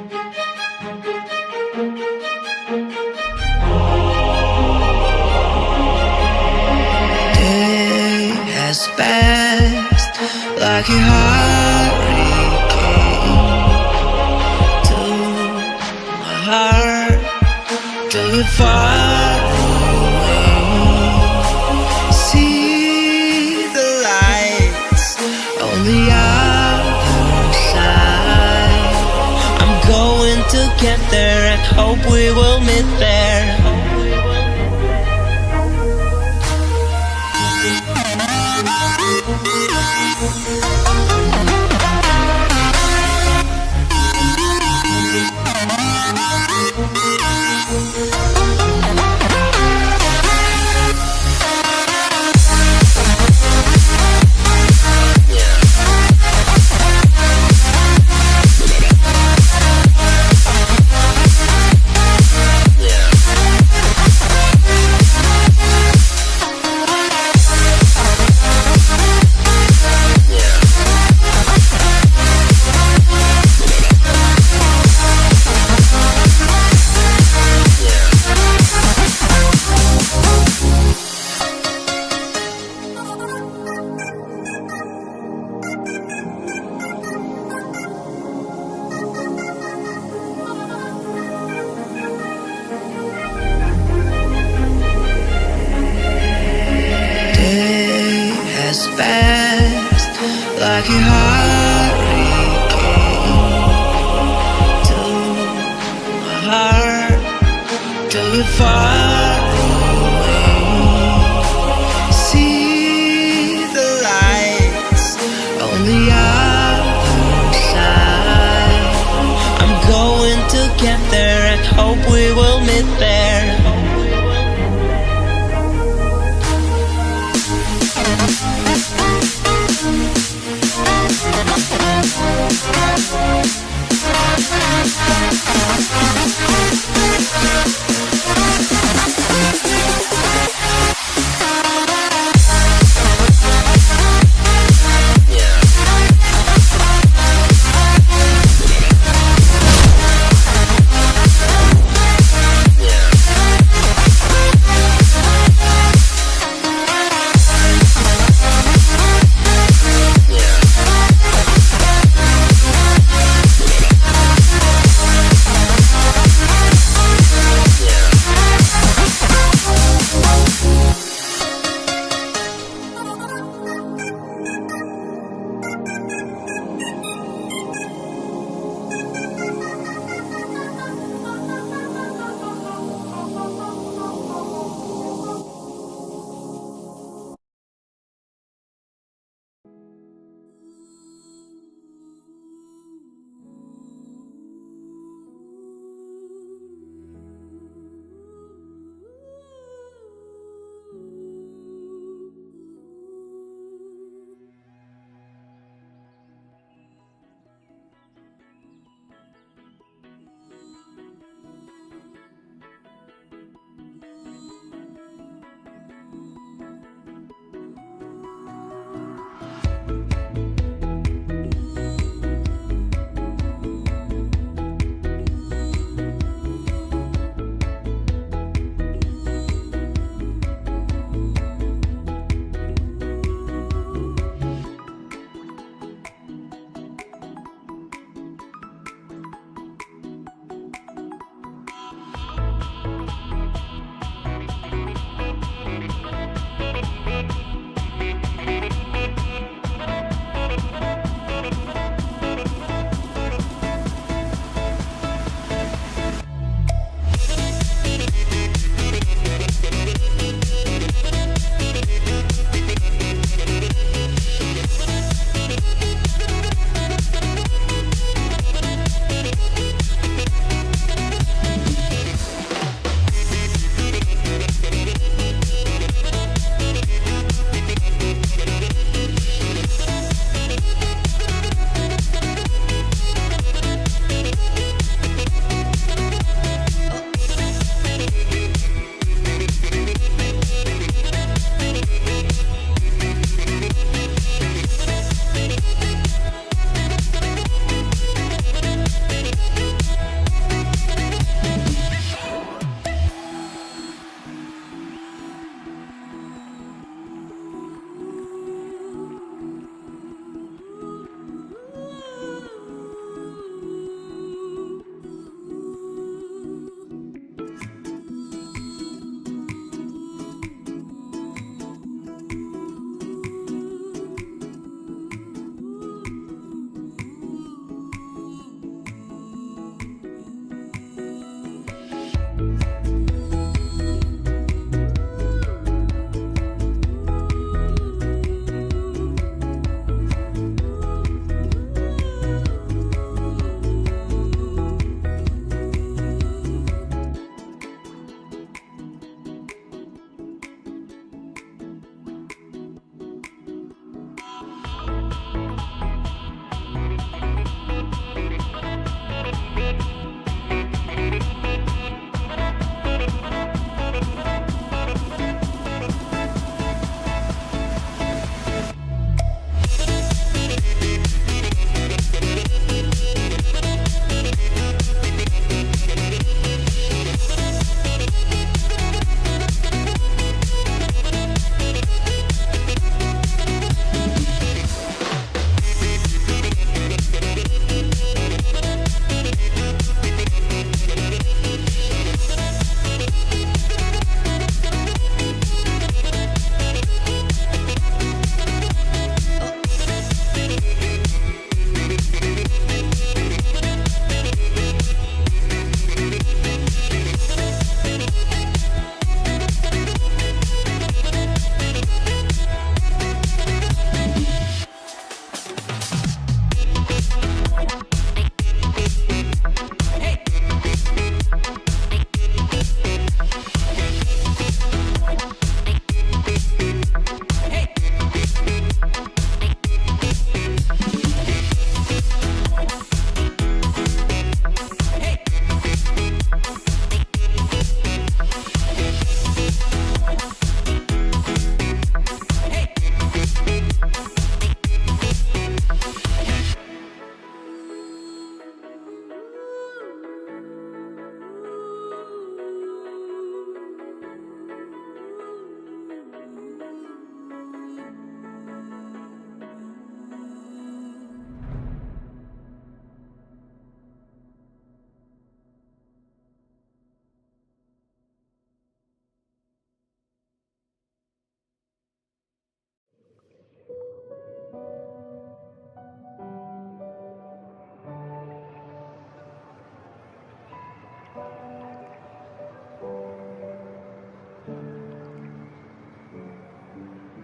Day has passed like a hurricane to my heart, till it far away. See the lights on the other side. I'm going to get there and hope we will meet there. Fast like a hurricane to my heart, till it far away. See the lights on the other side. I'm going to get there and hope we will meet there.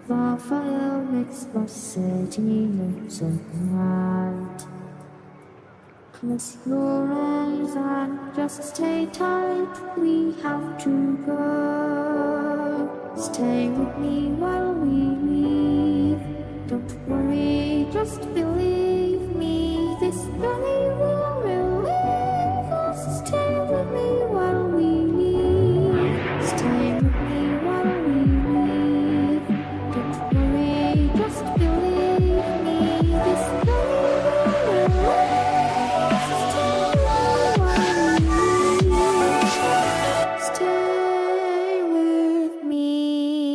The fire makes the city look so bright. Close your eyes and just stay tight. We have to go. Stay with me while we leave. Don't worry, just believe me. This journey will relieve us. Stay with me while we leave. Stay with me while we leave. Don't worry, just believe me. This journey will relieve us. Stay with me.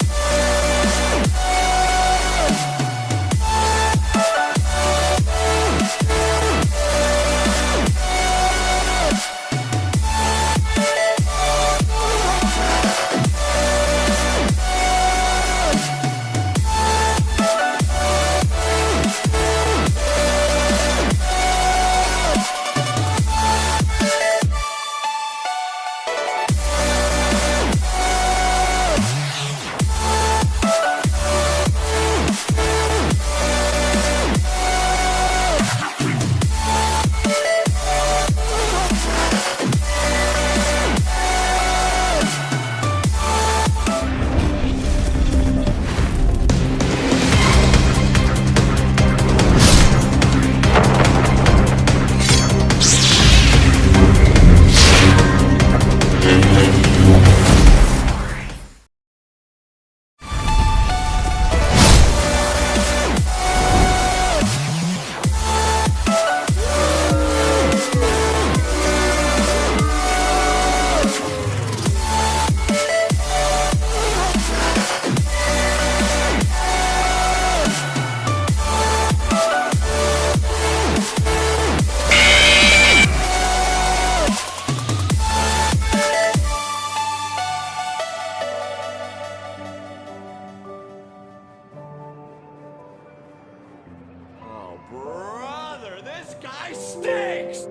Brother, this guy stinks!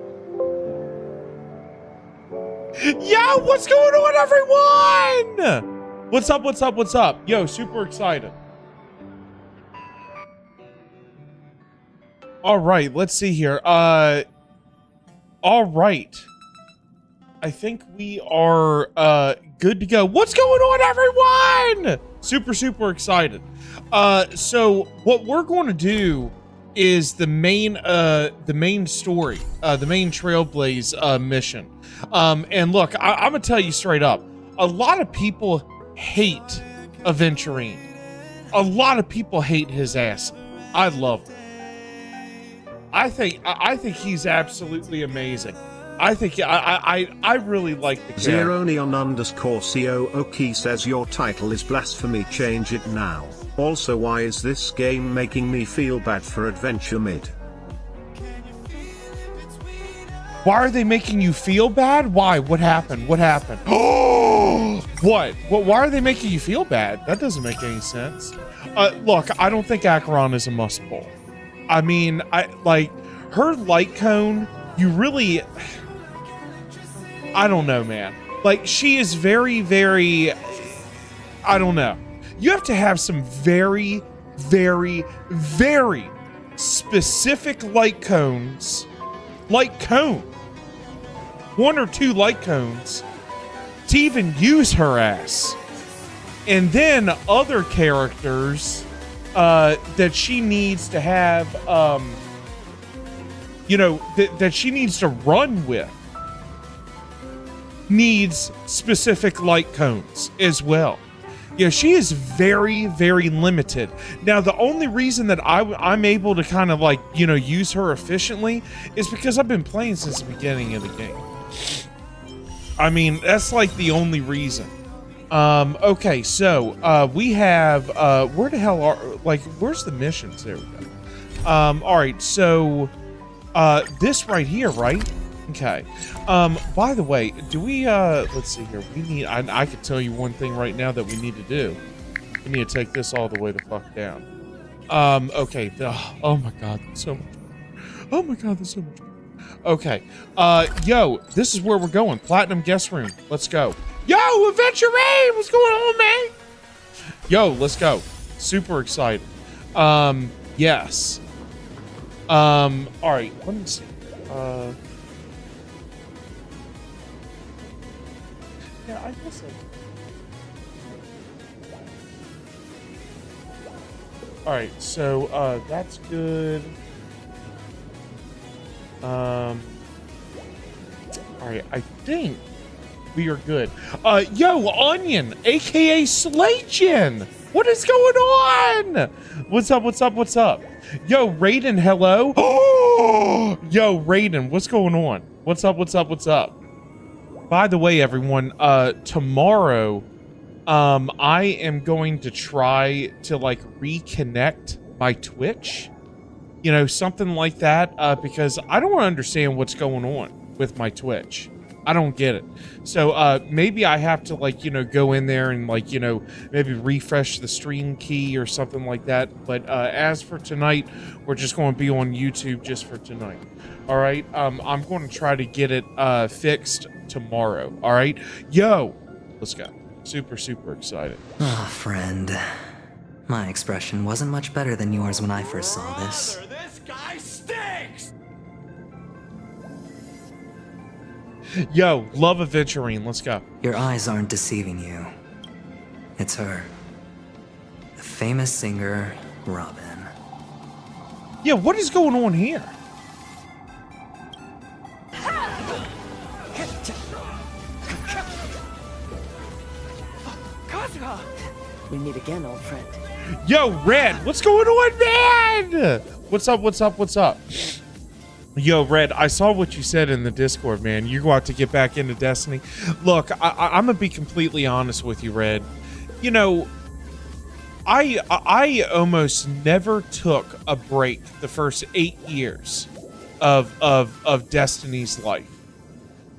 Yo, what's going on, everyone? What's up, what's up, what's up? Yo, super excited. All right, let's see here. All right. I think we are good to go. What's going on, everyone? Super excited. So what we're going to do is the main story, the main Trailblaze mission. And look, I'm gonna tell you straight up, a lot of people hate Acheron. A lot of people hate his ass. I love him. I think he's absolutely amazing. I really like the character. Zeroneon_COOKey says your title is blasphemy, change it now. Also, why is this game making me feel bad for Adventure Mid? Why are they making you feel bad? Why? What happened? What happened? Oh, what? Why are they making you feel bad? That doesn't make any sense. Look, I don't think Acheron is a must pull. I mean, her light cone, you really, I don't know, man. Like, she is very, I don't know. You have to have some very specific light cones. Light cone. 1 or 2 light cones to even use her ass. And then other characters that she needs to have, you know, that she needs to run with needs specific light cones as well. Yeah, she is very limited. Now, the only reason that I'm able to kind of like, you know, use her efficiently is because I've been playing since the beginning of the game. I mean, that's like the only reason. Okay, so we have where the hell are, like, where's the missions? There we go. All right, so this right here, right? Okay. By the way, do we let's see here. We need, I could tell you one thing right now that we need to do. We need to take this all the way the fuck down. Okay. Oh my god, that's so much. Oh my god, that's so much. Okay. Yo, this is where we're going. Platinum guest room. Let's go. Yo, Adventure Rain! What's going on, man? Yo, let's go. Super excited. Yes. All right, let me see. Yeah, I guess all right, so that's good. All right, I think we are good. Yo, Onion, aka Slaychin, what is going on? What's up? What's up? What's up? Yo, Raiden, hello. Oh, yo, Raiden, what's going on? What's up? What's up? What's up? By the way, everyone, tomorrow, I am going to try to like reconnect my Twitch, you know, something like that, because I don't understand what's going on with my Twitch. I don't get it. So maybe I have to like, you know, go in there and like, you know, maybe refresh the stream key or something like that. But as for tonight, we're just going to be on YouTube just for tonight. All right. I'm going to try to get it fixed tomorrow. All right. Yo, let's go. Super, super excited. Oh, friend. My expression wasn't much better than yours when I first saw this. Brother, this guy stinks! Yo, love Aventurine. Let's go. Your eyes aren't deceiving you. It's her. The famous singer, Robin. Yeah, what is going on here? We meet again, old friend. Yo, Red, what's going on, man? What's up? What's up? What's up? Yo, Red, I saw what you said in the Discord, man. You go out to get back into Destiny. Look, I'm gonna be completely honest with you, Red. You know, I almost never took a break the first 8 years of Destiny's life.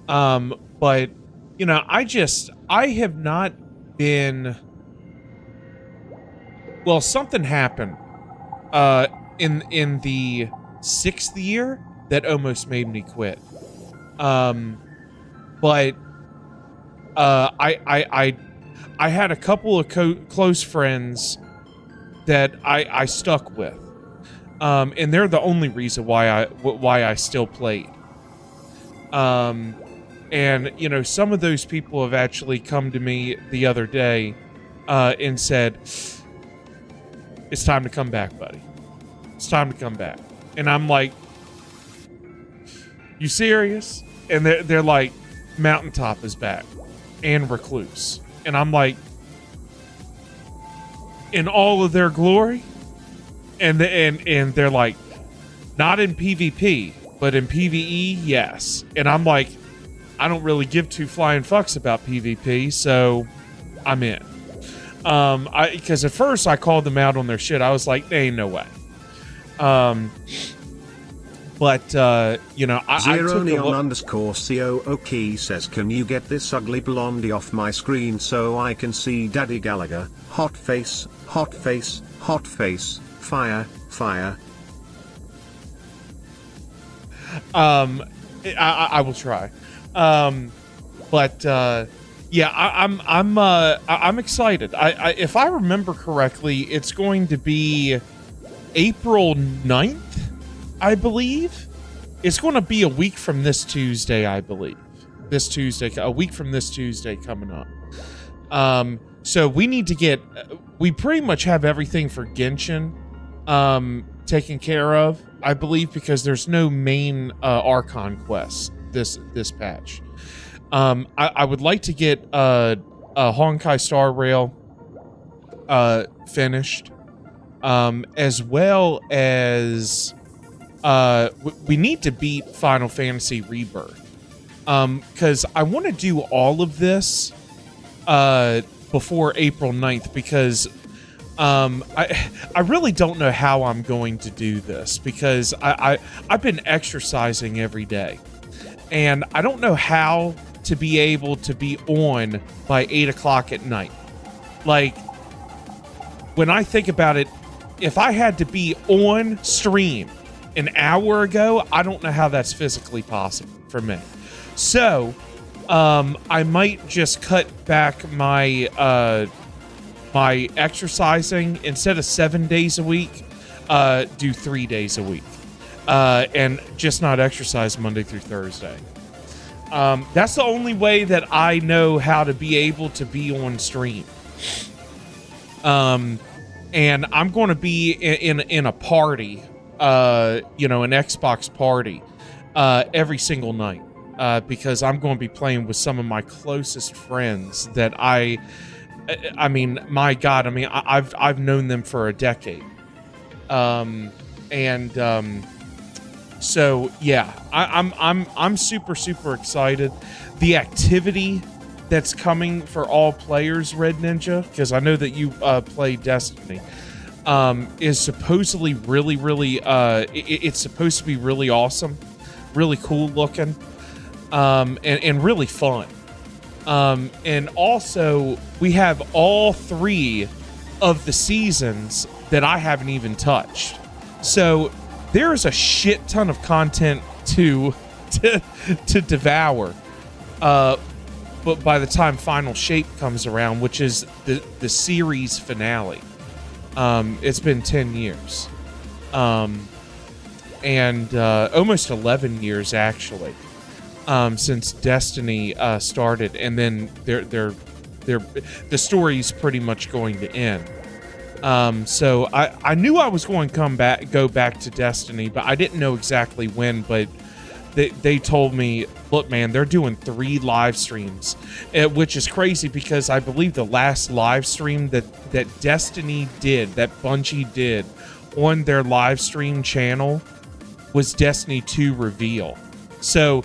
But you know, I have not been. Well, something happened in the 6th year that almost made me quit. But I had a couple of close friends that I stuck with, and they're the only reason why I still played. And you know, some of those people have actually come to me the other day and said, "It's time to come back, buddy. It's time to come back." And I'm like, "You serious?" And they're like, "Mountaintop is back and Recluse." And I'm like, "In all of their glory?" And they're like, "Not in PvP, but in PvE, yes." And I'm like, "I don't really give two flying fucks about PvP, so I'm in." Because at first I called them out on their shit. I was like, "There ain't no way." But you know, I took a look. _COOKey says, "Can you get this ugly blondie off my screen so I can see Daddy Gallagher? Hot face, hot face, hot face, fire, fire." I will try. But yeah, I'm excited. If I remember correctly, it's going to be April 9th, I believe. It's going to be a week from this Tuesday, I believe. This Tuesday, a week from this Tuesday coming up. So we need to get, we pretty much have everything for Genshin taken care of, I believe, because there's no main Archon quests this patch. I would like to get a honkaistarrail finished, as well as we need to beat Final Fantasy Rebirth, because I want to do all of this before April 9th, because I really don't know how I'm going to do this, because I've been exercising every day, and I don't know how to be able to be on by 8 o'clock at night. Like, when I think about it, if I had to be on stream an hour ago, I don't know how that's physically possible for me. So I might just cut back my my exercising, instead of 7 days a week, do 3 days a week, and just not exercise Monday through Thursday. That's the only way that I know how to be able to be on stream. And I'm going to be in a party, you know, an Xbox party, every single night, because I'm going to be playing with some of my closest friends that I mean, my God, I mean, I've known them for a decade. So yeah, I'm super excited. The activity that's coming for all players, Red Ninja, because I know that you play Destiny, is supposedly really it's supposed to be really awesome, really cool looking, and really fun. And also we have all 3 of the seasons that I haven't even touched. So there is a shit ton of content to devour. But by the time Final Shape comes around, which is the series finale, it's been 10 years, and almost 11 years actually, since Destiny started, and then the story's pretty much going to end. So I knew I was going to go back to Destiny, but I didn't know exactly when. But they told me, look, man, they're doing 3 live streams, which is crazy because I believe the last live stream that Destiny did, that Bungie did on their live stream channel, was Destiny 2 reveal. So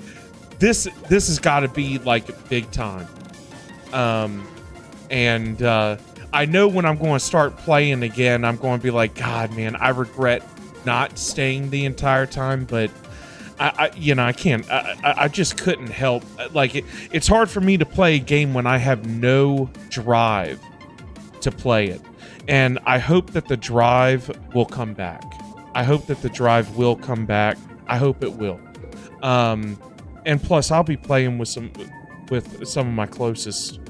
this has got to be like big time. I know when I'm going to start playing again, I'm going to be like, God, man, I regret not staying the entire time, but I can't. I just couldn't help. Like, it's hard for me to play a game when I have no drive to play it. And I hope that the drive will come back. I hope that the drive will come back. I hope it will. And plus, I'll be playing with some of my closest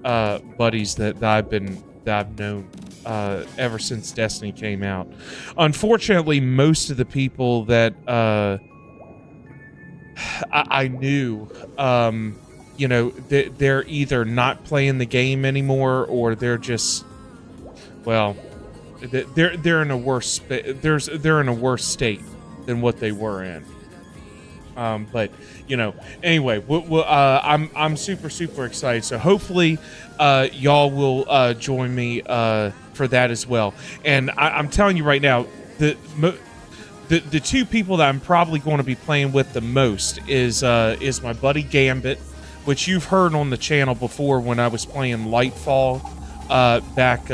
buddies that I've known ever since Destiny came out. Unfortunately, most of the people that I knew, you know, they're either not playing the game anymore, or they're just, well, they're in a worse they're in a worse state than what they were in. But you know, anyway, I'm super excited. So hopefully, y'all will join me for that as well. And I'm telling you right now, the 2 people that I'm probably going to be playing with the most is my buddy Gambit, which you've heard on the channel before when I was playing Lightfall back.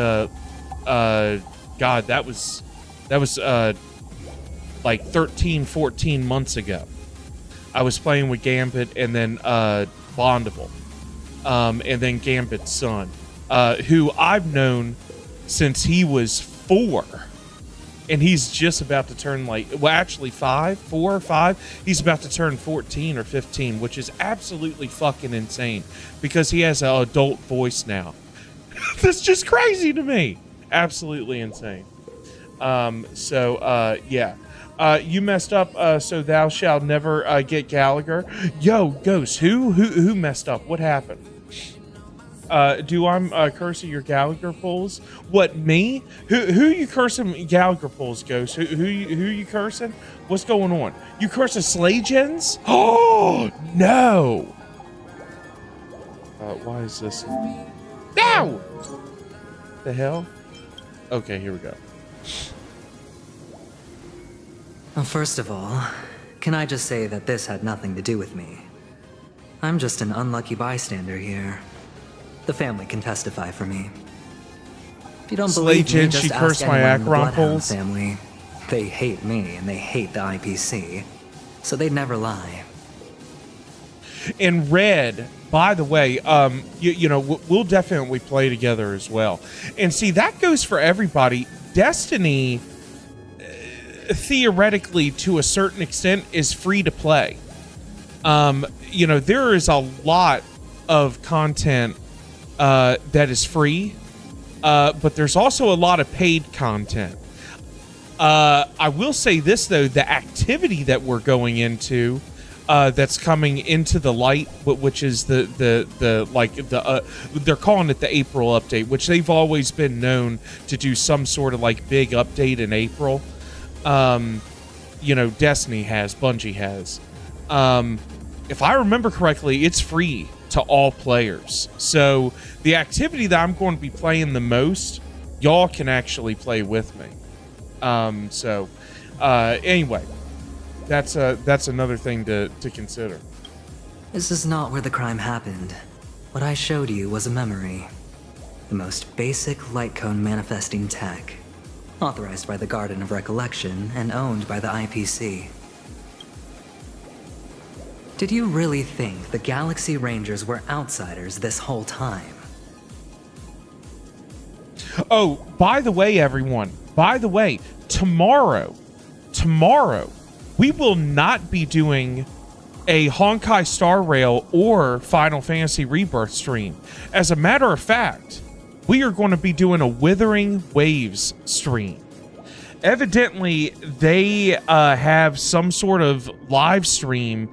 God, that was like 13-14 months ago. I was playing with Gambit, and then Bondable, and then Gambit's son, who I've known since he was 4, and he's just about to turn, like, well, actually 4 or 5. He's about to turn 14 or 15, which is absolutely fucking insane because he has an adult voice now. That's just crazy to me. Absolutely insane. Yeah. You messed up, so thou shalt never get Gallagher. Yo, Ghost, who messed up? What happened? Do I'm cursing your Gallagher pulls? What, me? Who you cursing Gallagher pulls, Ghost? Who you cursing? What's going on? You cursing Slay Gens? Oh no! Why is this? No! The hell? Okay, here we go. Well, first of all, can I just say that this had nothing to do with me? I'm just an unlucky bystander here. The family can testify for me. If you don't believe me, just ask anyone in the Bloodhound family. They hate me and they hate the IPC, so they'd never lie. And Red, by the way, you know, we'll definitely play together as well. And see, that goes for everybody. Destiny, theoretically, to a certain extent, is free to play. You know, there is a lot of content that is free, but there's also a lot of paid content. I will say this though, the activity that we're going into, that's coming into the light, which is they're calling it the April update, which they've always been known to do some sort of like big update in April. You know, Destiny has, Bungie has. If I remember correctly, it's free to all players. So the activity that I'm going to be playing the most, y'all can actually play with me. Anyway, that's another thing to consider. This is not where the crime happened. What I showed you was a memory. The most basic light cone manifesting tech. Authorized by the Garden of Recollection and owned by the IPC. Did you really think the Galaxyrangers were outsiders this whole time? Oh, by the way, everyone, tomorrow, we will not be doing a honkaistarrail or Final Fantasy Rebirth stream. As a matter of fact, we are going to be doing a Withering Waves stream. Evidently, they have some sort of live stream.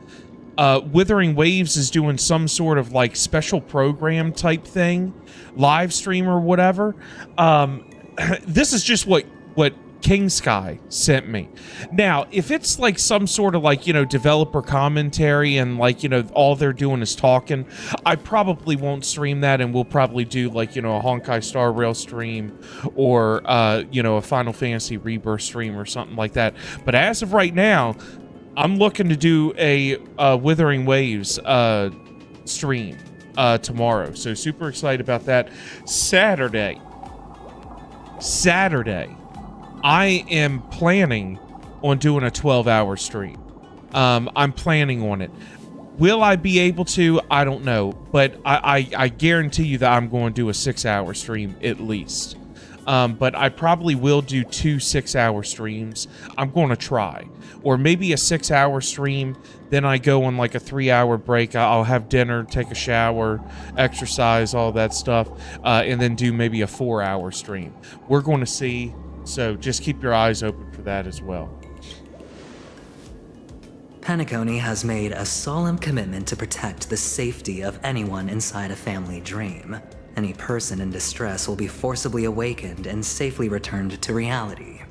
Withering Waves is doing some sort of like special program type thing, live stream or whatever. This is just what King Sky sent me. Now, if it's like some sort of like, you know, developer commentary and like, you know, all they're doing is talking, I probably won't stream that, and we'll probably do like, you know, a honkaistarrail stream or, you know, a Final Fantasy Rebirth stream or something like that. But as of right now, I'm looking to do a Withering Waves stream tomorrow. So super excited about that. Saturday, I am planning on doing a 12-hour stream. I'm planning on it. Will I be able to? I don't know. But I guarantee you that I'm going to do a 6-hour stream at least. But I probably will do 2 6-hour streams. I'm going to try. Or maybe a 6-hour stream, then I go on like a 3-hour break. I'll have dinner, take a shower, exercise, all that stuff, and then do maybe a 4-hour stream. We're going to see. So just keep your eyes open for that as well. Penacony has made a solemn commitment to protect the safety of anyone inside a family dream. Any person in distress will be forcibly awakened and safely returned to reality.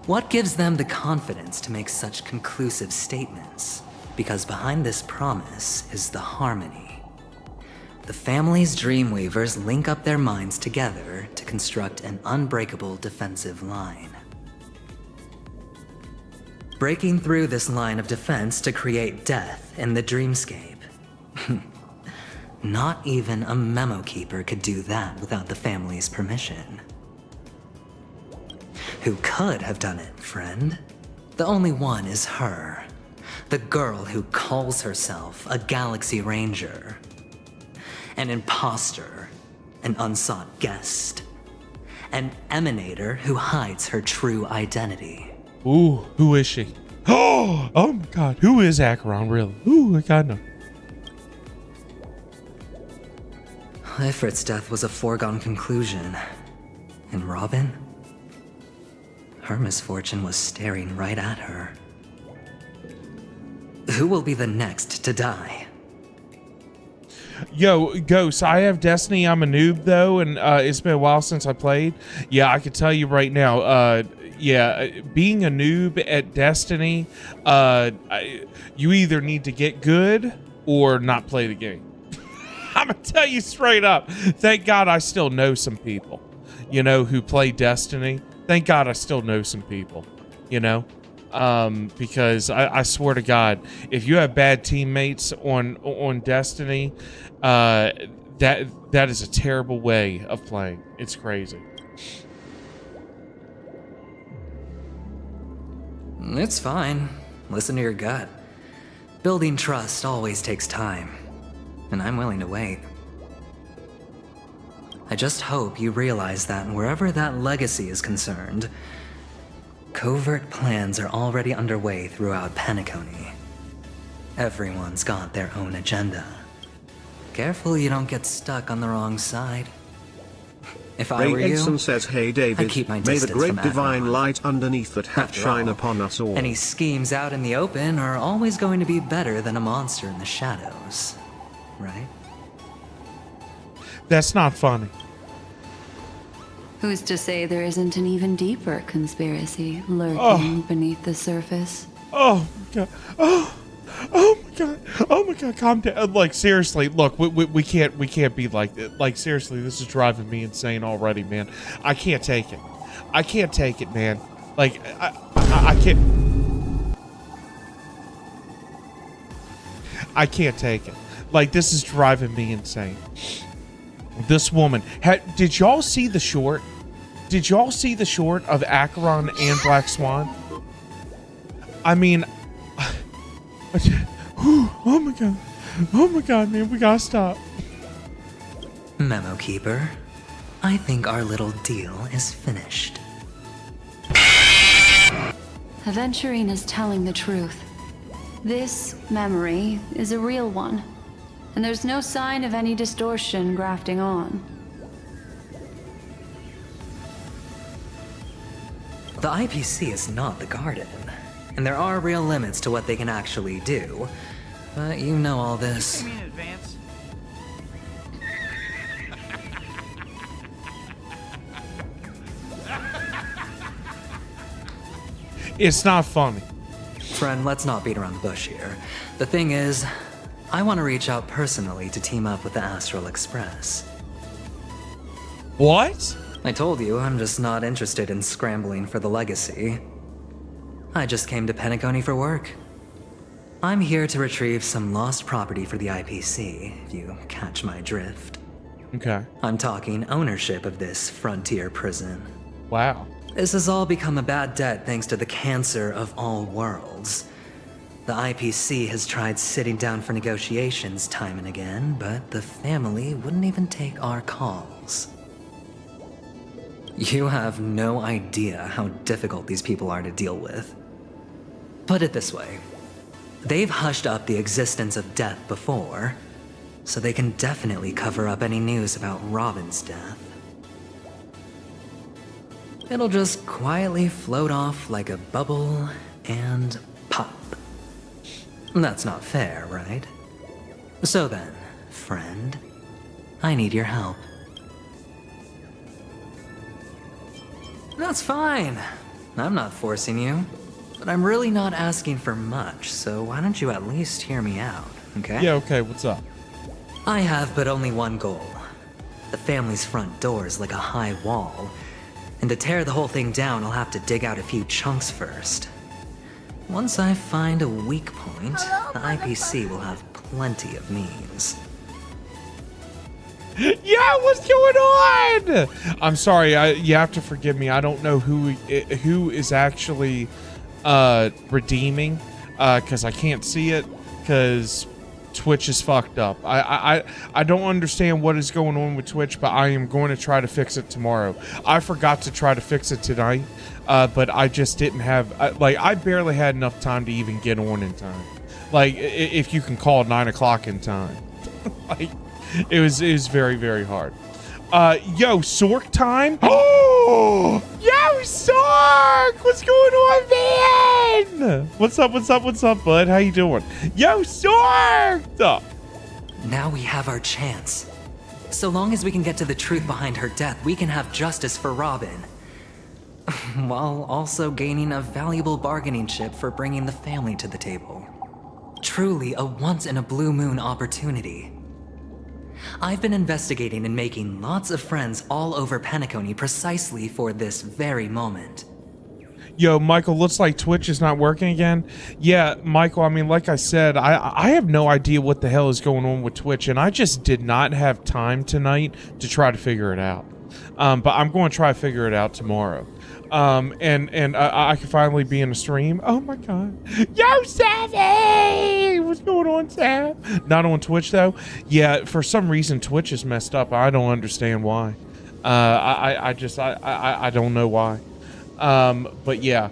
What gives them the confidence to make such conclusive statements? Because behind this promise is the harmony. The family's Dreamweavers link up their minds together to construct an unbreakable defensive line. Breaking through this line of defense to create death in the dreamscape. Not even a memo keeper could do that without the family's permission. Who could have done it, friend? The only one is her. The girl who calls herself a Galaxyranger. An imposter, an unsought guest, an emanator who hides her true identity. Ooh, who is she? Oh my god, who is Acheron, really? Ooh, I gotta know. Ifrit's death was a foregone conclusion. And Robin? Her misfortune was staring right at her. Who will be the next to die? Yo, Ghost, I have Destiny. I'm a noob, though, and it's been a while since I played. Yeah, I can tell you right now, being a noob at Destiny, you either need to get good or not play the game. I'm going to tell you straight up. Thank God I still know some people, you know, who play Destiny. Thank God I still know some people, you know. Because I swear to God, if you have bad teammates on Destiny, that is a terrible way of playing. It's crazy. It's fine. Listen to your gut. Building trust always takes time, and I'm willing to wait. I just hope you realize that wherever that legacy is concerned, covert plans are already underway throughout Penacony. Everyone's got their own agenda. Careful you don't get stuck on the wrong side. If I Ray were you, Ikson says, hey David, I'd keep my may the distance great from divine Acheron. light underneath that hat After shine all, upon us all. any schemes out in the open are always going to be better than a monster in the shadows, right? That's not funny. Who's to say there isn't an even deeper conspiracy lurking beneath the surface? Oh my god. Oh my god. Oh my god. Calm down. Like seriously, look, we can't be like that. Like seriously, this is driving me insane already, man. I can't take it. I can't take it, man. Like I can't. I can't take it. Like this is driving me insane. This woman. Did y'all see the short? Did y'all see the short of Acheron and Black Swan? I mean, oh my god. Oh my god, man, we gotta stop. Memo Keeper, I think our little deal is finished. Aventurine is telling the truth. This memory is a real one, and there's no sign of any distortion grafting on. The IPC is not the Garden, and there are real limits to what they can actually do. But you know all this. It's not funny. Friend, let's not beat around the bush here. The thing is, I want to reach out personally to team up with the Astral Express. What? I told you, I'm just not interested in scrambling for the legacy. I just came to Penacony for work. I'm here to retrieve some lost property for the IPC, if you catch my drift. Okay. I'm talking ownership of this frontier prison. Wow. This has all become a bad debt thanks to the cancer of all worlds. The IPC has tried sitting down for negotiations time and again, but the family wouldn't even take our calls. You have no idea how difficult these people are to deal with. Put it this way. They've hushed up the existence of death before, so they can definitely cover up any news about Robin's death. It'll just quietly float off like a bubble and pop. That's not fair, right? So then, friend, I need your help. That's fine. I'm not forcing you. But I'm really not asking for much, so why don't you at least hear me out, okay? Yeah, okay, what's up? I have but only one goal. The family's front door is like a high wall, and to tear the whole thing down, I'll have to dig out a few chunks first. Once I find a weak point, the IPC will have plenty of means. Yeah, what's going on? I'm sorry, you have to forgive me. I don't know who is actually redeeming, because I can't see it, because Twitch is fucked up. I don't understand what is going on with Twitch, but I am going to try to fix it tomorrow. I forgot to try to fix it tonight, but I just didn't have, I barely had enough time to even get on in time. Like, if you can call 9 o'clock in time. Like, it was very, very hard. Yo, Sork time? Oh! Yo, Sork! What's going on, man? What's up, bud? How you doing? Yo, Sork! Now we have our chance. So long as we can get to the truth behind her death, we can have justice for Robin. While also gaining a valuable bargaining chip for bringing the family to the table. Truly a once-in-a-blue-moon opportunity. I've been investigating and making lots of friends all over Penacony precisely for this very moment. Yo, Michael, looks like Twitch is not working again. Yeah, Michael, I mean, like I said, I have no idea what the hell is going on with Twitch, and I just did not have time tonight to try to figure it out. But I'm going to try to figure it out tomorrow. And I can finally be in a stream. Oh my god. Yo, Savvy! What's going on, Sav? Not on Twitch, though. Yeah, for some reason, Twitch is messed up. I don't understand why. I don't know why. But yeah.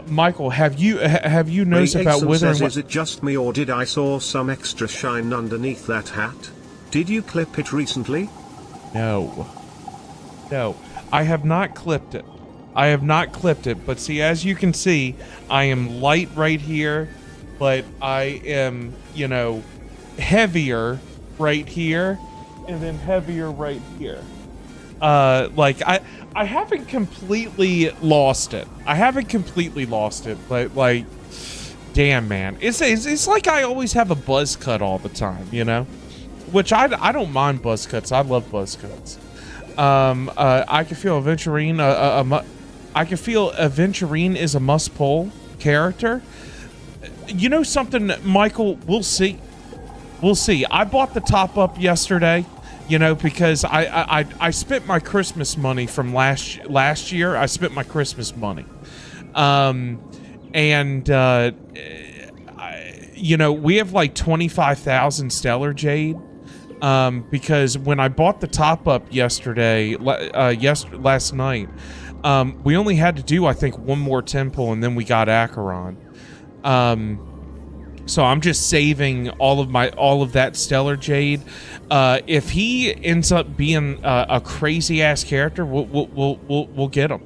Michael, have you noticed about Withering? Is it just me, or did I saw some extra shine underneath that hat? Did you clip it recently? No. No. I have not clipped it. I have not clipped it, but see, as you can see, I am light right here, but I am, you know, heavier right here, and then heavier right here. Like, I haven't completely lost it. I haven't completely lost it, but, like, damn, man. It's like I always have a buzz cut all the time, you know? Which I don't mind buzz cuts. I love buzz cuts. I can feel Aventurine, I can feel Aventurine is a must-pull character. You know something, Michael? We'll see. We'll see. I bought the top-up yesterday, you know, because I spent my Christmas money from last year. I spent my Christmas money. You know, we have like 25,000 Stellar Jade. Because when I bought the top-up yesterday, last night, we only had to do, I think, one more temple, and then we got Acheron. So I'm just saving all of that Stellar Jade. If he ends up being a crazy-ass character, we'll get him.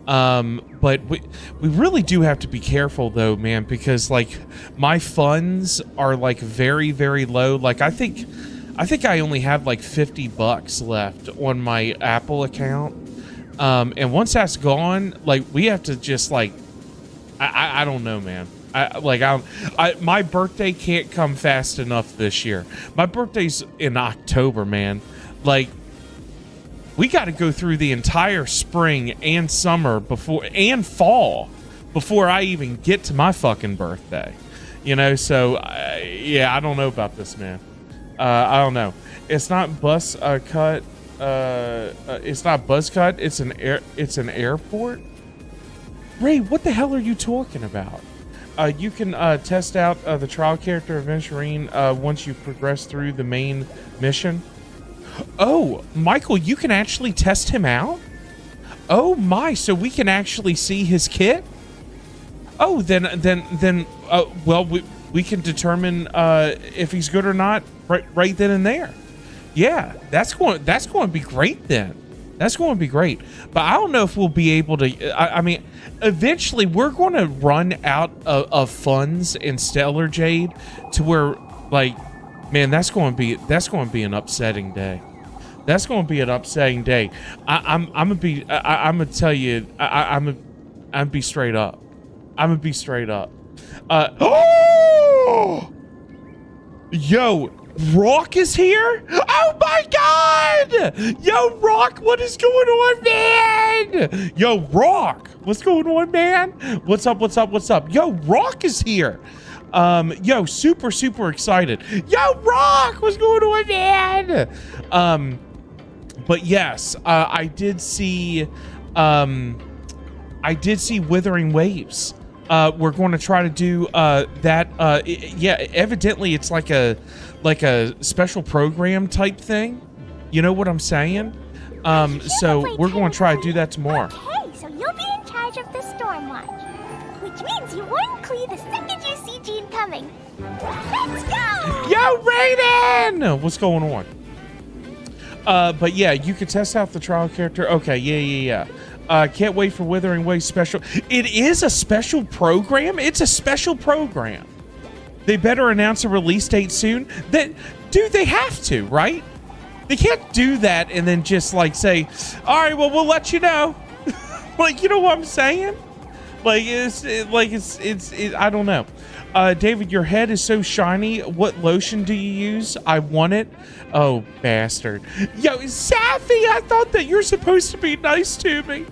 But we really do have to be careful, though, man, because, like, my funds are, like, very, very low. Like, I think I only have like $50 left on my Apple account. And once that's gone, like, we have to just, like, I don't know, man. My birthday can't come fast enough this year. My birthday's in October, man. Like, we got to go through the entire spring and summer and fall before I even get to my fucking birthday. You know, so yeah, I don't know about this, man. I don't know. It's not bus cut. It's not buzz cut. It's an airport. Ray, what the hell are you talking about? You can test out the trial character Aventurine once you progress through the main mission. Oh, Michael, you can actually test him out? Oh my, so we can actually see his kit? Oh, then well, we can determine if he's good or not right then and there. Yeah, that's going to be great then. That's going to be great. But I don't know if we'll be able to. I mean, eventually we're going to run out of funds in Stellar Jade to where, like, man, that's going to be an upsetting day. That's going to be an upsetting day. I'm gonna tell you. I'm gonna be straight up. I'm gonna be straight up. Oh, yo. Rock is here? Oh my god! Yo, Rock, what is going on, man? Yo, Rock, what's going on, man? What's up? Yo, Rock is here. Yo, super excited. Yo, Rock, what's going on, man? But yes, I did see Withering Waves. We're going to try to do that. Yeah, evidently it's like a special program type thing. You know what I'm saying? So we're going to try to do that tomorrow. Okay, so you'll be in charge of the storm watch, which means you warn Klee the second you see Jean coming. Let's go! Yo, Raiden! What's going on? But yeah, you can test out the trial character. Okay, yeah. Can't wait for Withering Waves special. It is a special program. It's a special program. They better announce a release date soon. Dude, they have to, right? They can't do that and then just like say, all right, well, we'll let you know. Like, you know what I'm saying? Like, it's I don't know. David, your head is so shiny. What lotion do you use? I want it. Oh, bastard. Yo, Safi, I thought that you're supposed to be nice to me.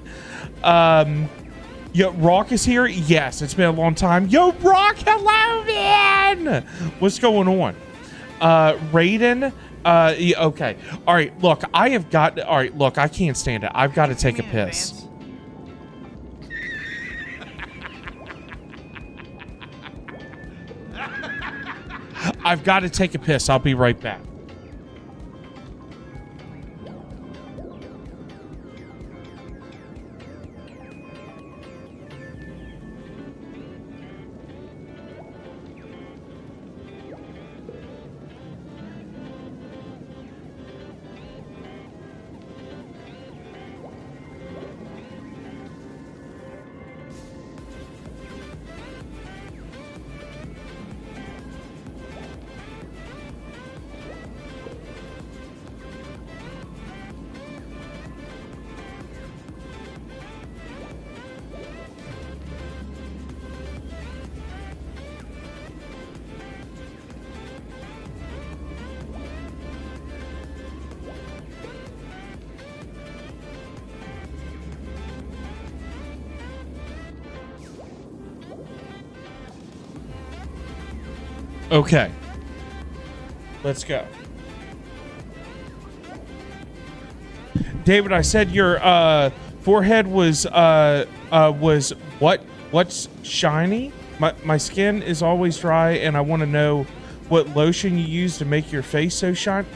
Yo, Rock is here? Yes, it's been a long time. Yo, Rock, hello, man! What's going on? Raiden? Yeah, okay. All right, look, I can't stand it. I've got to take a piss. I've got to take a piss. I'll be right back. Okay. Let's go. David, I said your forehead was what's shiny? My skin is always dry, and I want to know what lotion you use to make your face so shiny.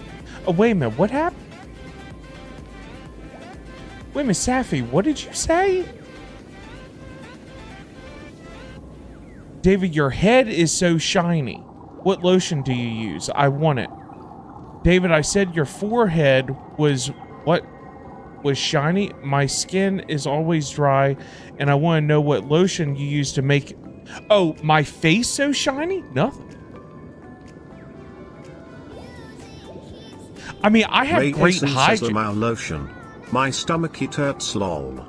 Oh, wait a minute. What happened? Wait a minute, Safi, what did you say? David, your head is so shiny. What lotion do you use? I want it. David, I said your forehead was what was shiny. My skin is always dry, and I want to know what lotion you use to make... Oh, my face so shiny? Nothing. I mean, I have great hygiene. My lotion. My stomach it hurts lol.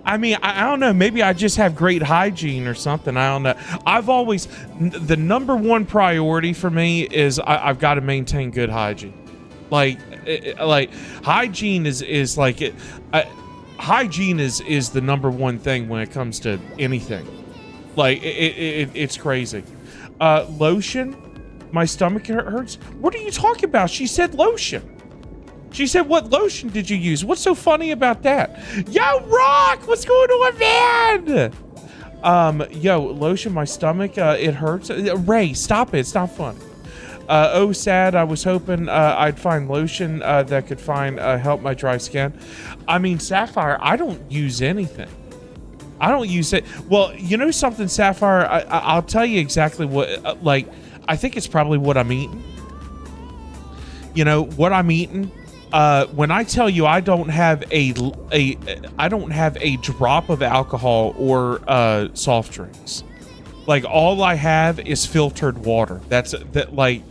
I mean, I don't know. Maybe I just have great hygiene or something. I don't know. I've always... The number one priority for me is I've got to maintain good hygiene. Like hygiene is like... hygiene is the number one thing when it comes to anything. Like, it's crazy. Lotion? My stomach hurts? What are you talking about? She said lotion. She said, what lotion did you use? What's so funny about that? Yo, Rock! What's going on, man? Yo, lotion, my stomach, it hurts. Ray, stop it. It's not funny. Oh, sad. I was hoping I'd find lotion that could help my dry skin. I mean, Sapphire, I don't use anything. I don't use it. Well, you know something, Sapphire? I'll tell you exactly what, I think it's probably what I'm eating. You know, what I'm eating. When I tell you I don't have a drop of alcohol or soft drinks. Like, all I have is filtered water. Like,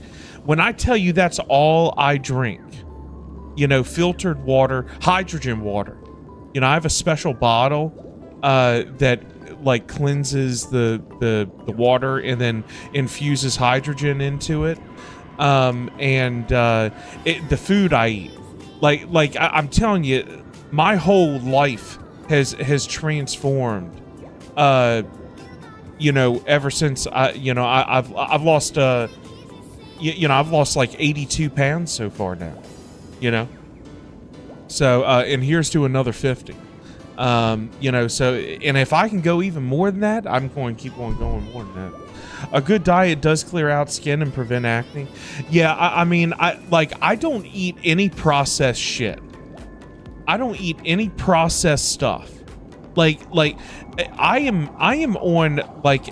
when I tell you that's all I drink, you know, filtered water, hydrogen water. You know, I have a special bottle that like cleanses the water and then infuses hydrogen into it. The food I eat, like I'm telling you, my whole life has transformed. You know, ever since I've lost I've lost like 82 pounds so far now, you know. So and here's to another 50. You know, so, and if I can go even more than that, I'm going to keep on going more than that. A good diet does clear out skin and prevent acne. Yeah, I mean, I don't eat any processed shit. I don't eat any processed stuff. Like I am on like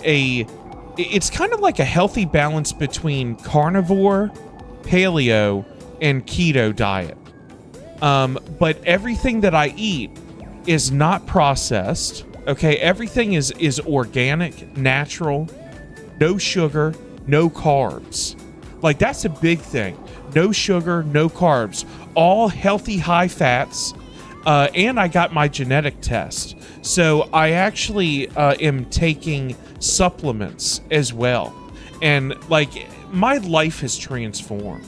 it's kind of like a healthy balance between carnivore, paleo, and keto diet. But everything that I eat is not processed. Okay, everything is organic, natural, no sugar, no carbs. Like, that's a big thing. No sugar, no carbs, all healthy high fats. And I got my genetic test. So I actually am taking supplements as well. And like, my life has transformed.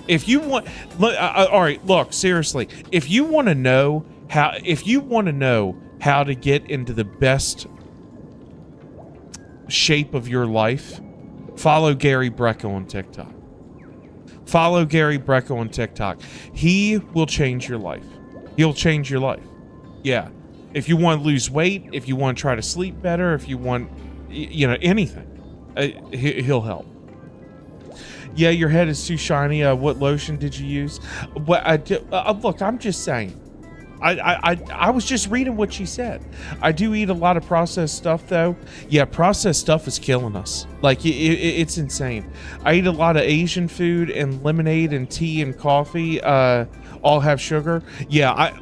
If you want, all right, look, seriously, if you want to know how to get into the best shape of your life, follow Gary Brecco on TikTok. Follow Gary Brecco on TikTok. He will change your life. He'll change your life. Yeah. If you want to lose weight, if you want to try to sleep better, if you want, anything, he'll help. Yeah, your head is too shiny. What lotion did you use? Look, I'm just saying. I was just reading what she said. I do eat a lot of processed stuff, though. Yeah, processed stuff is killing us. Like, it's insane. I eat a lot of Asian food, and lemonade and tea and coffee all have sugar. Yeah,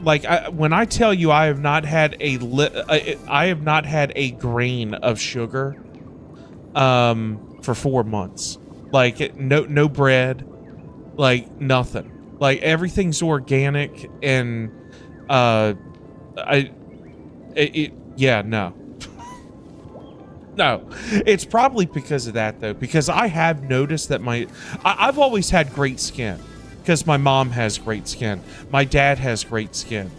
when I tell you I have not had a grain of sugar for 4 months. Like, no bread, like nothing. Like, everything's organic and no. No, it's probably because of that, though, because I have noticed that I've always had great skin because my mom has great skin. My dad has great skin.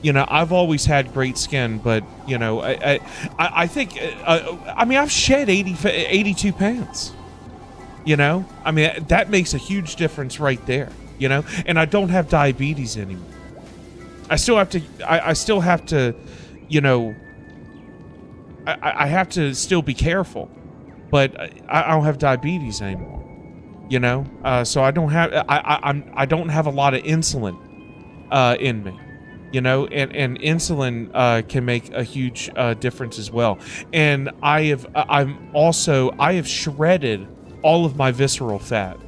You know, I've always had great skin, but you know, I think, I mean, I've shed 82 pounds. You know, I mean, that makes a huge difference right there. You know, and I don't have diabetes anymore. I still have to, you know, I have to still be careful, but I don't have diabetes anymore. You know, so I don't have I don't have a lot of insulin in me. You know, and insulin can make a huge difference as well. And I have shredded all of my visceral fat.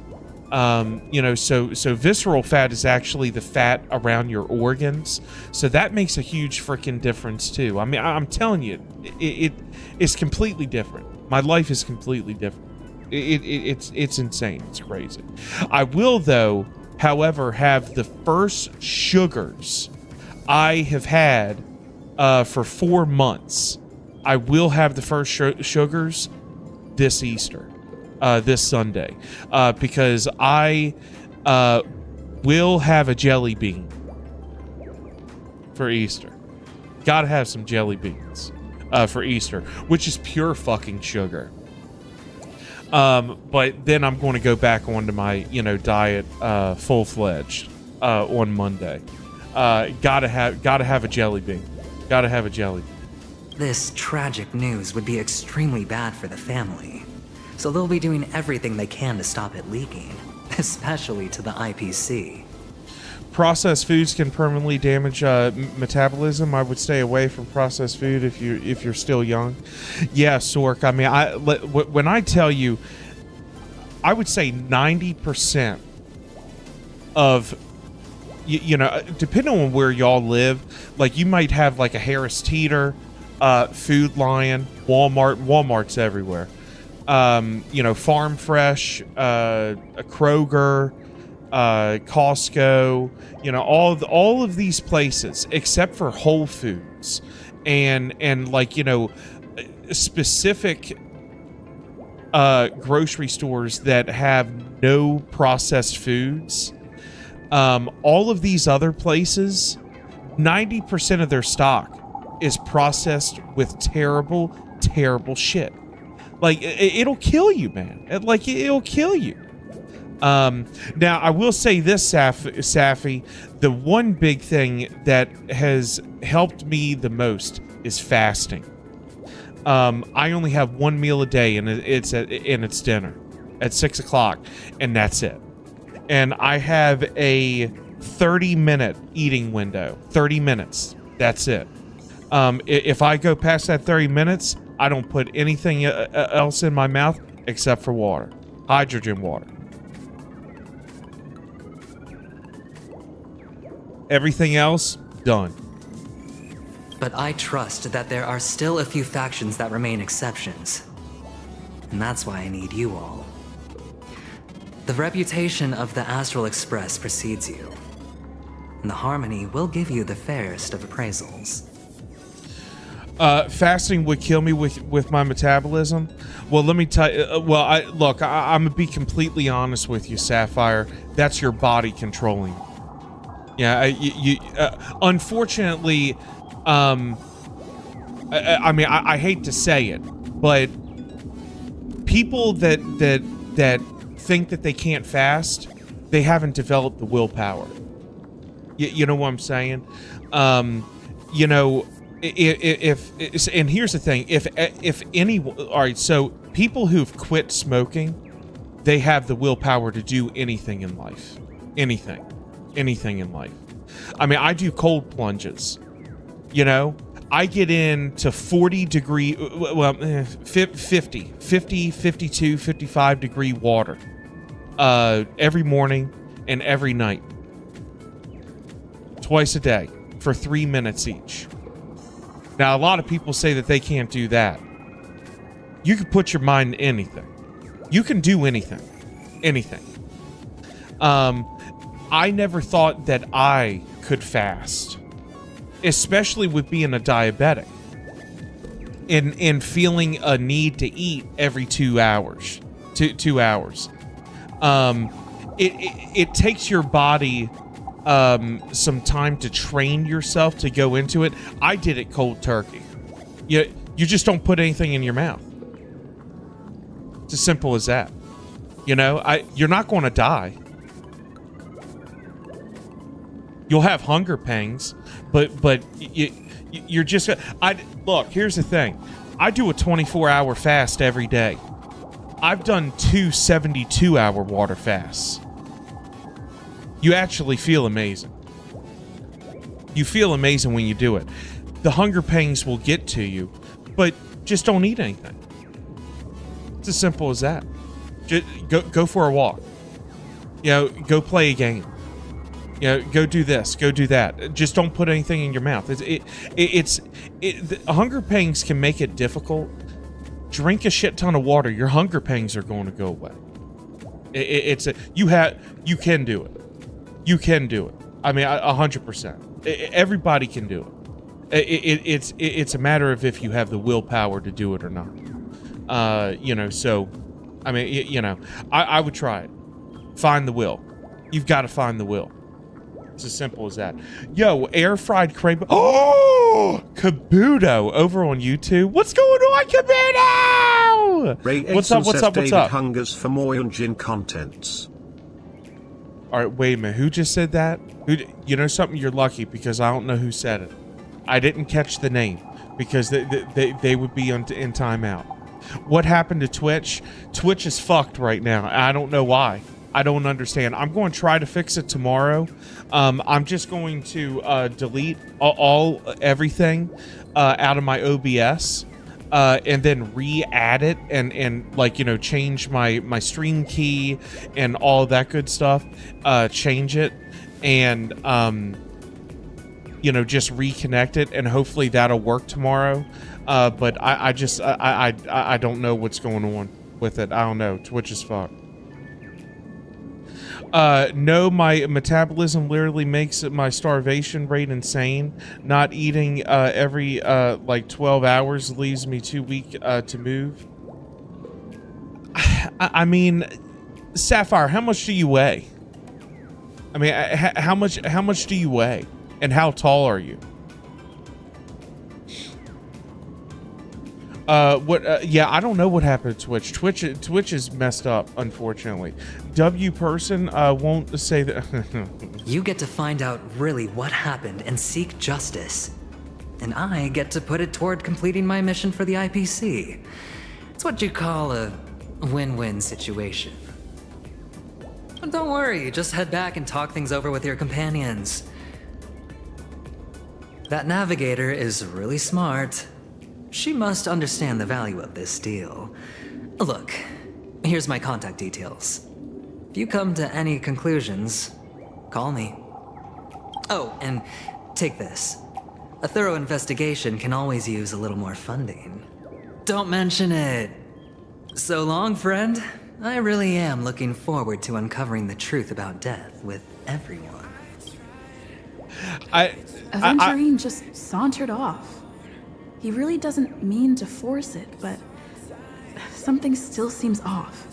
You know, so visceral fat is actually the fat around your organs. So that makes a huge freaking difference too. I mean, I'm telling you, it's completely different. My life is completely different. It's insane. It's crazy. I will, though, however, have the first sugars I have had for 4 months. I will have the first sugars this Easter. This Sunday, because I will have a jelly bean for Easter. Gotta have some jelly beans for Easter, which is pure fucking sugar. But then I'm going to go back onto my, you know, diet full-fledged on Monday. Gotta have a jelly bean. Gotta have a jelly bean. This tragic news would be extremely bad for the family. So they'll be doing everything they can to stop it leaking, especially to the IPC. Processed foods can permanently damage metabolism. I would stay away from processed food if you're still young. Yeah, Sork. I mean, when I tell you, I would say 90% of, you know, depending on where y'all live, like you might have like a Harris Teeter, Food Lion, Walmart's everywhere. You know, Farm Fresh, a Kroger, Costco, you know, all of these places except for Whole Foods and like, you know, specific grocery stores that have no processed foods. All of these other places, 90% of their stock is processed with terrible shit. Like, it'll kill you, man. Like, it'll kill you. Now, I will say this, Safi, the one big thing that has helped me the most is fasting. I only have one meal a day, and it's dinner at 6 o'clock, and that's it. And I have a 30-minute eating window. 30 minutes. That's it. If I go past that 30 minutes, I don't put anything else in my mouth except for water. Hydrogen water. Everything else, done. But I trust that there are still a few factions that remain exceptions. And that's why I need you all. The reputation of the Astral Express precedes you. And the Harmony will give you the fairest of appraisals. Fasting would kill me with my metabolism. Well, let me tell you. I'm gonna be completely honest with you, Sapphire. That's your body controlling. Yeah, unfortunately, I mean, I hate to say it, but people that think that they can't fast, they haven't developed the willpower. You know what I'm saying? You know. If and here's the thing, if any, all right, so people who've quit smoking, they have the willpower to do anything in life. Anything in life. I mean, I do cold plunges, you know, I get into 40 degree, well, 50, 52, 55 degree water, every morning and every night, twice a day for 3 minutes each. Now, a lot of people say that they can't do that. You can put your mind in anything. You can do anything. Anything. I never thought that I could fast. Especially with being a diabetic. And feeling a need to eat every 2 hours. 2 hours. It takes your body some time to train yourself to go into it, I did it cold turkey. You just don't put anything in your mouth. It's as simple as that. You know, you're not going to die. You'll have hunger pangs, but you're just. Look. Here's the thing. I do a 24-hour fast every day. I've done 2 72-hour water fasts. You actually feel amazing. You feel amazing when you do it. The hunger pangs will get to you, but just don't eat anything. It's as simple as that. Just go for a walk. You know, go play a game. You know, go do this, go do that. Just don't put anything in your mouth. The hunger pangs can make it difficult. Drink a shit ton of water. Your hunger pangs are going to go away. You can do it. You can do it. I mean, 100%. Everybody can do it. It's a matter of if you have the willpower to do it or not. You know, so, I mean, you know, I would try it. Find the will. You've got to find the will. It's as simple as that. Yo, air fried crab. Oh, Kabuto over on YouTube. What's going on, Kabuto? Ray What's up? What's up? David hungers for more Yunjin contents. All right, wait a minute. Who just said that? You know something? You're lucky because I don't know who said it. I didn't catch the name because they would be in timeout. What happened to Twitch? Twitch is fucked right now. I don't know why. I don't understand. I'm going to try to fix it tomorrow. I'm just going to delete everything out of my OBS and then re-add it and like, you know, change my stream key and all that good stuff. Change it and you know, just reconnect it and hopefully that'll work tomorrow. But I don't know what's going on with it. I don't know. Twitch is fucked. No, my metabolism literally makes my starvation rate insane. Not eating every like 12 hours leaves me too weak to move. I mean, Sapphire, how much do you weigh? I mean, how much do you weigh, and how tall are you? Yeah, I don't know what happened to Twitch. Twitch is messed up, unfortunately. W person won't say that. You get to find out really what happened and seek justice. And I get to put it toward completing my mission for the IPC. It's what you call a win-win situation. But don't worry, just head back and talk things over with your companions. That navigator is really smart. She must understand the value of this deal. Look, here's my contact details. If you come to any conclusions, call me. Oh, and take this. A thorough investigation can always use a little more funding. Don't mention it. So long, friend. I really am looking forward to uncovering the truth about death with everyone. Aventurine just sauntered off. He really doesn't mean to force it, but something still seems off.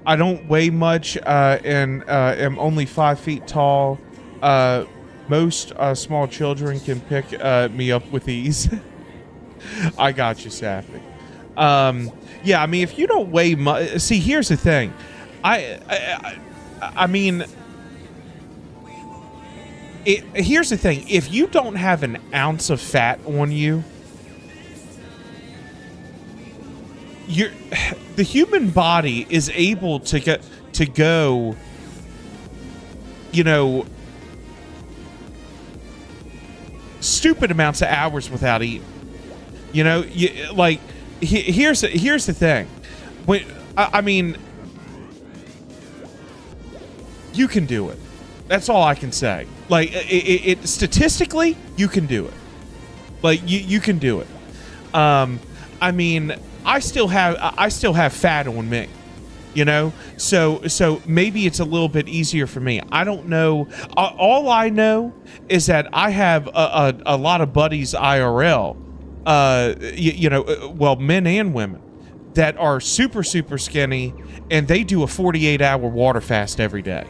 I don't weigh much and am only 5 feet tall. Most small children can pick me up with ease. I got you, Sappy. Yeah, I mean, if you don't weigh much... See, here's the thing. I mean... Here's the thing. If you don't have an ounce of fat on you, the human body is able to go, you know, stupid amounts of hours without eating. You know, here's the thing. I mean, you can do it. That's all I can say. Like, it statistically, you can do it. Like, you can do it. I mean, I still have fat on me, you know. So maybe it's a little bit easier for me. I don't know. All I know is that I have a lot of buddies IRL, you know, well, men and women that are super skinny, and they do a 48-hour water fast every day.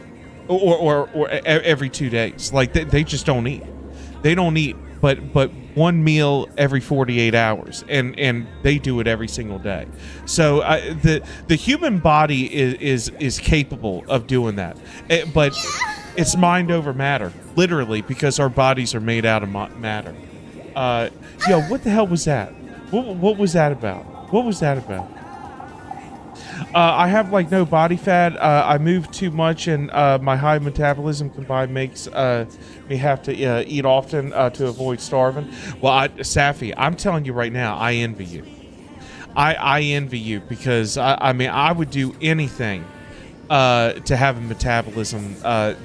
or every 2 days. Like they just don't eat. They don't eat, but one meal every 48 hours, and they do it every single day. So the human body is capable of doing that, but it's mind over matter, literally, because our bodies are made out of matter. Yo, what the hell was that? What was that about? What was that about? I have like no body fat. I move too much, and my high metabolism combined makes me have to eat often to avoid starving. Well, Safi, I'm telling you right now, I envy you. I envy you because I mean I would do anything to have a metabolism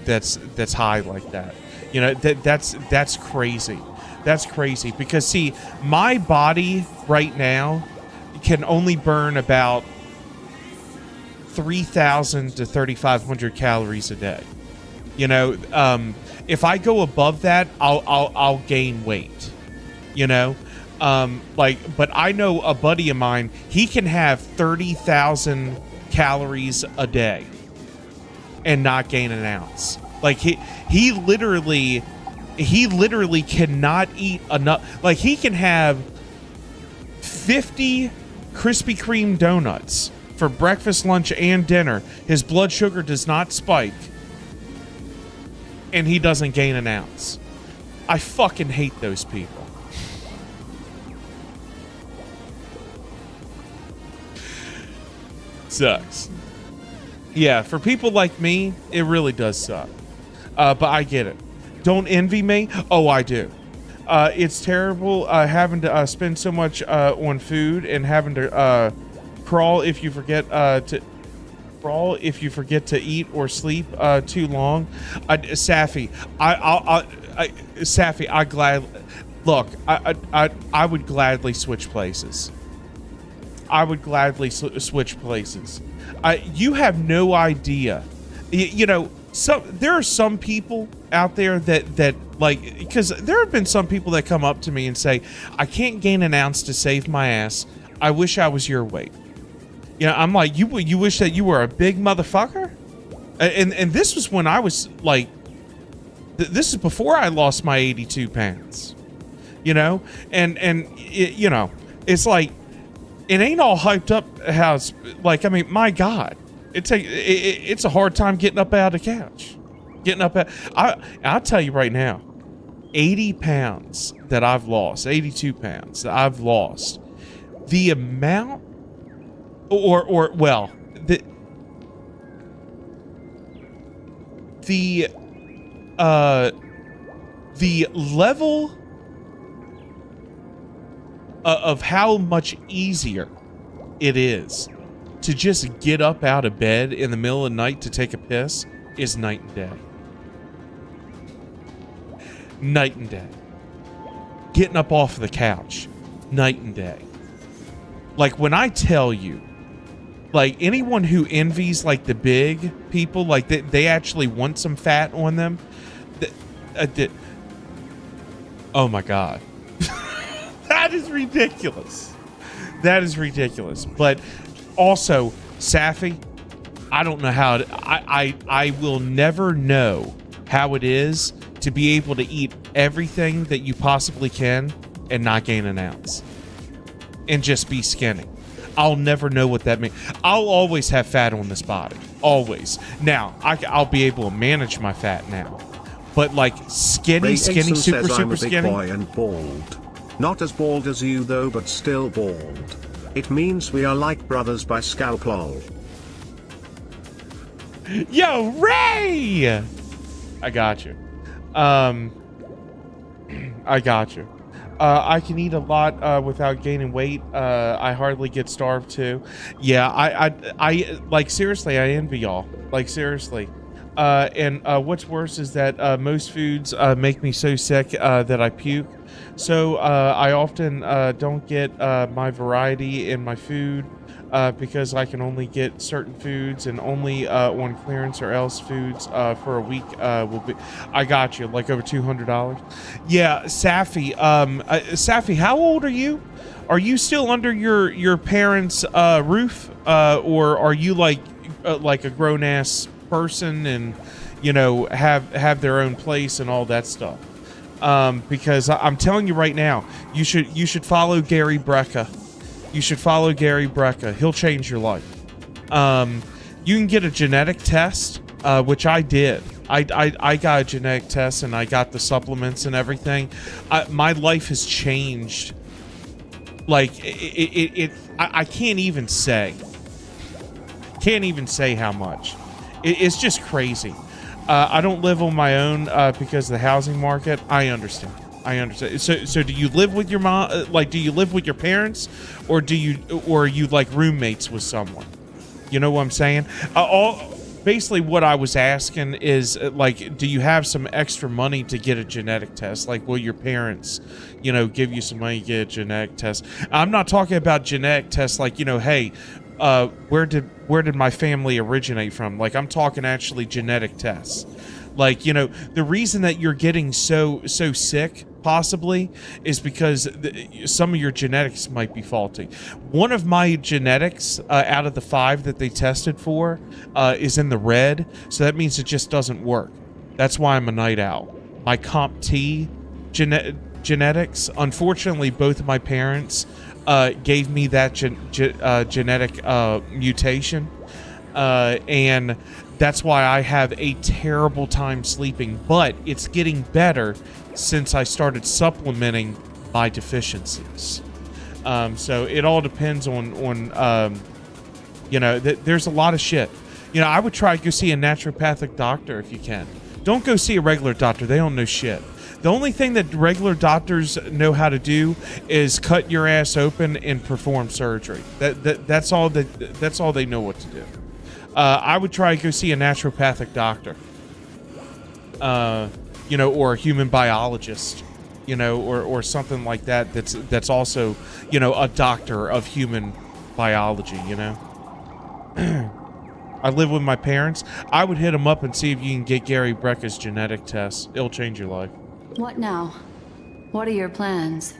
that's high like that. You know, that's crazy. That's crazy because see, my body right now can only burn about 3,000 to 3,500 calories a day. You know, if I go above that, I'll gain weight. You know, but I know a buddy of mine, he can have 30,000 calories a day and not gain an ounce. Like he literally cannot eat enough. Like he can have 50 Krispy Kreme donuts for breakfast, lunch, and dinner. His blood sugar does not spike, and he doesn't gain an ounce. I fucking hate those people. Sucks. Yeah, for people like me, it really does suck. But I get it. Don't envy me? Oh, I do. It's terrible having to spend so much on food and having to crawl if you forget to eat or sleep too long. Safi, I would gladly switch places. I would gladly switch places. You have no idea. You know, there are some people out there that like, because there have been some people that come up to me and say, I can't gain an ounce to save my ass. I wish I was your weight. You know, I'm like, you wish that you were a big motherfucker? And this was when I was like, this is before I lost my 82 pounds. You know? And it, you know, it's like, it ain't all hyped up how it's, like, I mean, my God. It's a hard time getting up out of the couch. I'll tell you right now, 80 pounds that I've lost, 82 pounds that I've lost, the amount, well, the level of how much easier it is to just get up out of bed in the middle of the night to take a piss is night and day. Night and day. Getting up off of the couch, night and day. Like, when I tell you, like, anyone who envies, like, the big people, like, they actually want some fat on them, oh my God. That is ridiculous. That is ridiculous. But also, Safi, I don't know how I will never know how it is to be able to eat everything that you possibly can and not gain an ounce and just be skinny. I'll never know what that means. I'll always have fat on this body. Always. Now, I'll be able to manage my fat now. But like skinny, Ikson super says I'm a big skinny. boy and bald. Not as bald as you though, but still bald. It means we are like brothers by scalp lol. Yo, Ray! I got you. I got you. I can eat a lot without gaining weight. I hardly get starved too. Yeah, I like, seriously, I envy y'all. Like, seriously. And what's worse is that most foods make me so sick that I puke. So I often don't get my variety in my food because I can only get certain foods and only on clearance, or else foods for a week will be. I got you, like over $200. Yeah, Safi. Safi, how old are you? Are you still under your parents' roof, or are you like a grown ass person and you know, have their own place and all that stuff. Because I'm telling you right now, you should follow Gary Brecka. You should follow Gary Brecka. He'll change your life. You can get a genetic test, which I did. I got a genetic test and I got the supplements and everything. My life has changed. Like I can't even say. Can't even say how much. It's just crazy. I don't live on my own because of the housing market. I understand. So do you live with your mom? Like, do you live with your parents, or are you like roommates with someone? You know what I'm saying? Basically what I was asking is, like, do you have some extra money to get a genetic test? Like, will your parents, you know, give you some money to get a genetic test? I'm not talking about genetic tests like, you know, hey, where did my family originate from? Like, I'm talking actually genetic tests. Like, you know, the reason that you're getting so sick possibly is because some of your genetics might be faulty. One of my genetics out of the 5 that they tested for is in the red, so that means it just doesn't work. That's why I'm a night owl. My comp T genetics, unfortunately, both of my parents gave me that genetic mutation, and that's why I have a terrible time sleeping, but it's getting better since I started supplementing my deficiencies. So it all depends on you know, there's a lot of shit. You know, I would try to go see a naturopathic doctor if you can. Don't go see a regular doctor. They don't know shit. The only thing that regular doctors know how to do is cut your ass open and perform surgery. That's all they know what to do. I would try to go see a naturopathic doctor, you know, or a human biologist, you know, or something like that. That's also, you know, a doctor of human biology. You know, I live with my parents. I would hit them up and see if you can get Gary Brecka's genetic test. It'll change your life. What now? What are your plans?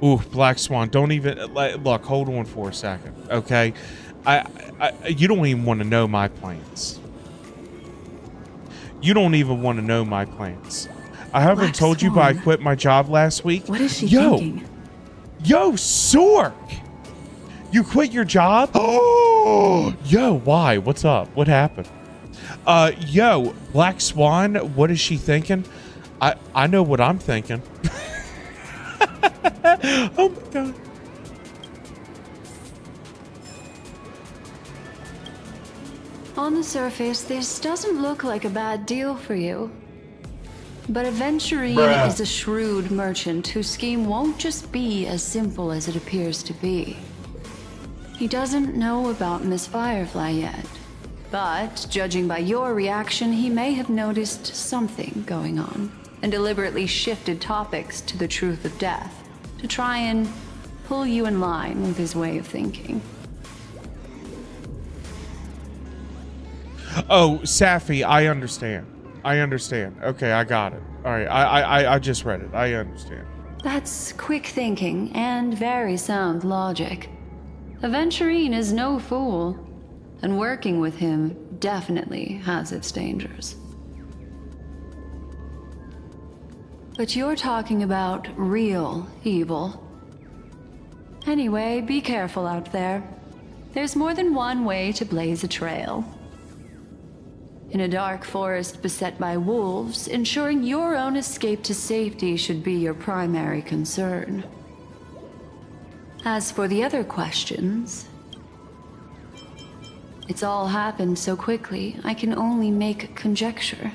Ooh, Black Swan. Don't even look. Hold on for a second, okay? You don't even want to know my plans. You don't even want to know my plans. I haven't Black told you, but I quit my job last week. What is she thinking? Yo, Sork! You quit your job? Oh, yo, why? What's up? What happened? Yo, Black Swan, what is she thinking? I know what I'm thinking. Oh my god. On the surface, this doesn't look like a bad deal for you. But Aventurine is a shrewd merchant whose scheme won't just be as simple as it appears to be. He doesn't know about Miss Firefly yet. But, judging by your reaction, he may have noticed something going on, and deliberately shifted topics to the truth of death, to try and pull you in line with his way of thinking. Oh, Safi, I understand. Okay, I got it. All right, I just read it. I understand. That's quick thinking and very sound logic. Aventurine is no fool, and working with him definitely has its dangers. But you're talking about real evil. Anyway, be careful out there. There's more than one way to blaze a trail. In a dark forest beset by wolves, ensuring your own escape to safety should be your primary concern. As for the other questions, it's all happened so quickly, I can only make conjecture.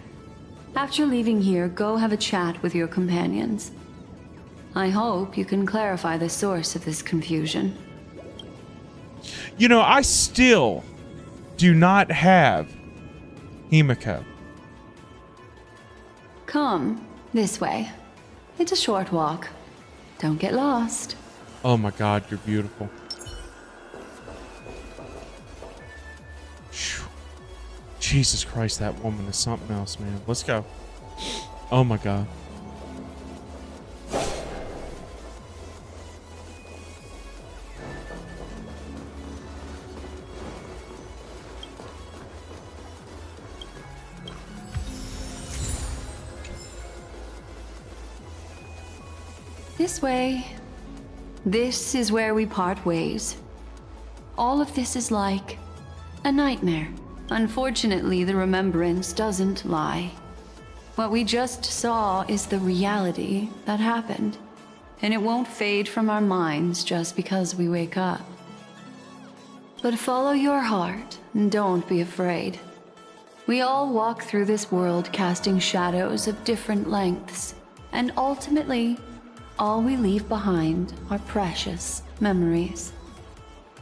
After leaving here, go have a chat with your companions. I hope you can clarify the source of this confusion. You know, I still do not have Himiko. Come, this way. It's a short walk. Don't get lost. Oh my god, you're beautiful. Jesus Christ, that woman is something else, man. Let's go. Oh my god. This way. This is where we part ways. All of this is like a nightmare. Unfortunately, the remembrance doesn't lie. What we just saw is the reality that happened, and it won't fade from our minds just because we wake up. But follow your heart, and don't be afraid. We all walk through this world casting shadows of different lengths, and ultimately, all we leave behind are precious memories.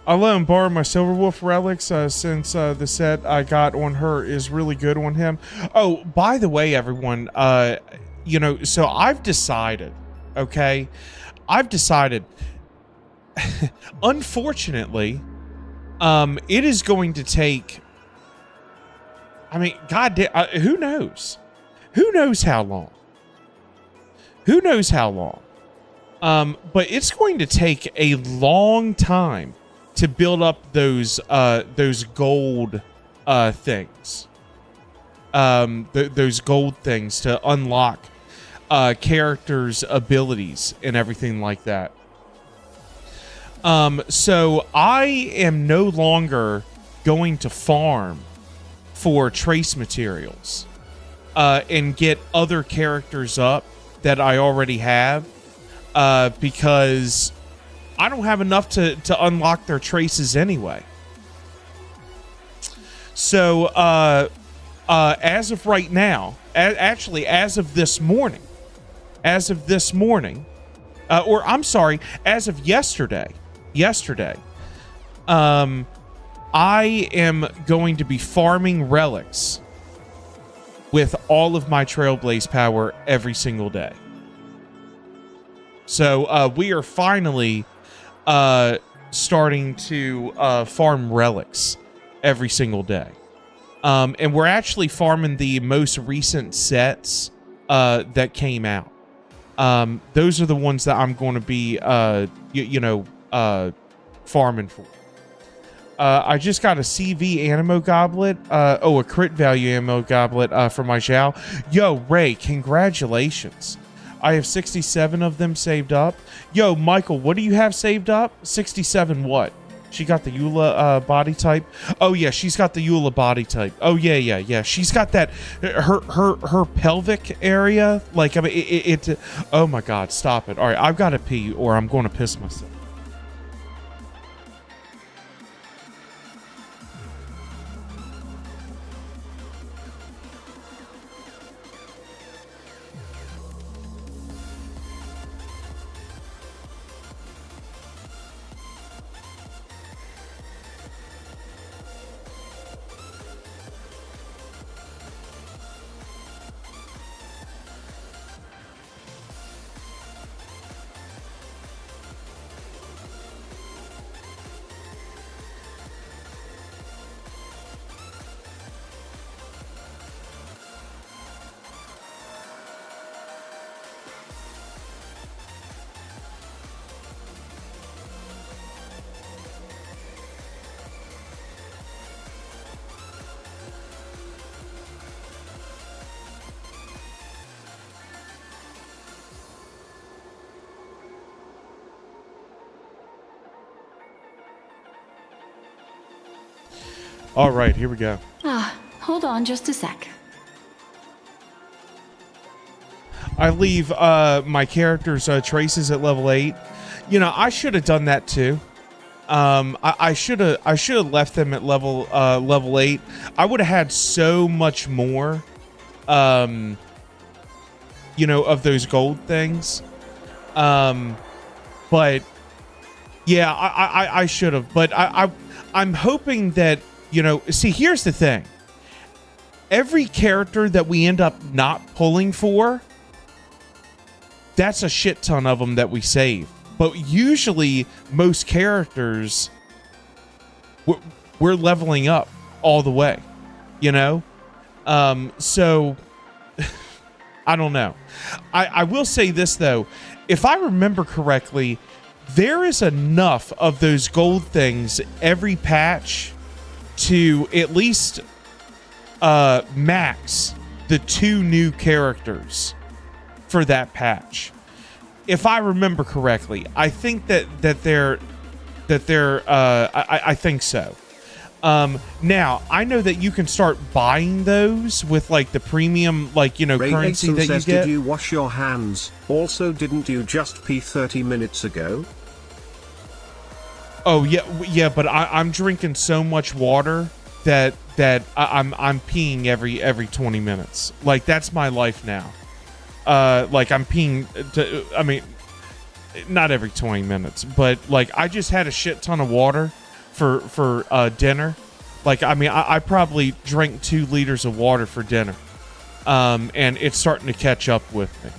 I'll let him borrow my Silver Wolf relics since the set I got on her is really good on him. Oh, by the way, everyone, you know, so I've decided, okay? I've decided, unfortunately, it is going to take, I mean, goddamn, who knows? Who knows how long? Who knows how long? But it's going to take a long time to build up those gold things. Those gold things to unlock characters' abilities and everything like that. So I am no longer going to farm for trace materials and get other characters up that I already have because I don't have enough to unlock their traces anyway. So as of right now, actually as of this morning, or I'm sorry, as of yesterday, I am going to be farming relics with all of my Trailblaze power every single day. So we are finally starting to farm relics every single day. And we're actually farming the most recent sets that came out. Those are the ones that I'm going to be, farming for. I just got a CV Animo Goblet. A crit value Animo Goblet for my Zhao. Yo, Ray, congratulations. I have 67 of them saved up. Yo, Michael, what do you have saved up? 67 what? She got the Eula body type. Oh yeah, she's got the Eula body type. Oh yeah. She's got that her pelvic area. Like I mean, it. Oh my God, stop it! All right, I've got to pee or I'm going to piss myself. All right, here we go. Hold on just a sec. I leave my character's traces at level 8. You know, I should have done that too. I should have left them at level 8. I would have had so much more, of those gold things. But yeah, I should have. But I'm hoping that. See, here's the thing. Every character that we end up not pulling for, that's a shit ton of them that we save. But usually, most characters, we're leveling up all the way, So, I don't know. I will say this, though. If I remember correctly, there is enough of those gold things every patch to at least max the 2 new characters for that patch. if I remember correctly, I think that they're I think so. Now I know that you can start buying those with like the premium, like, you know, Ray currency Ikson that says, you get. did you wash your hands? Also, didn't you just pee 30 minutes ago? Oh yeah, but I'm drinking so much water that I'm peeing every 20 minutes. Like, that's my life now. Like, I'm peeing. I mean, not every 20 minutes, but like, I just had a shit ton of water for dinner. Like, I mean, I probably drank 2 liters of water for dinner, and it's starting to catch up with me.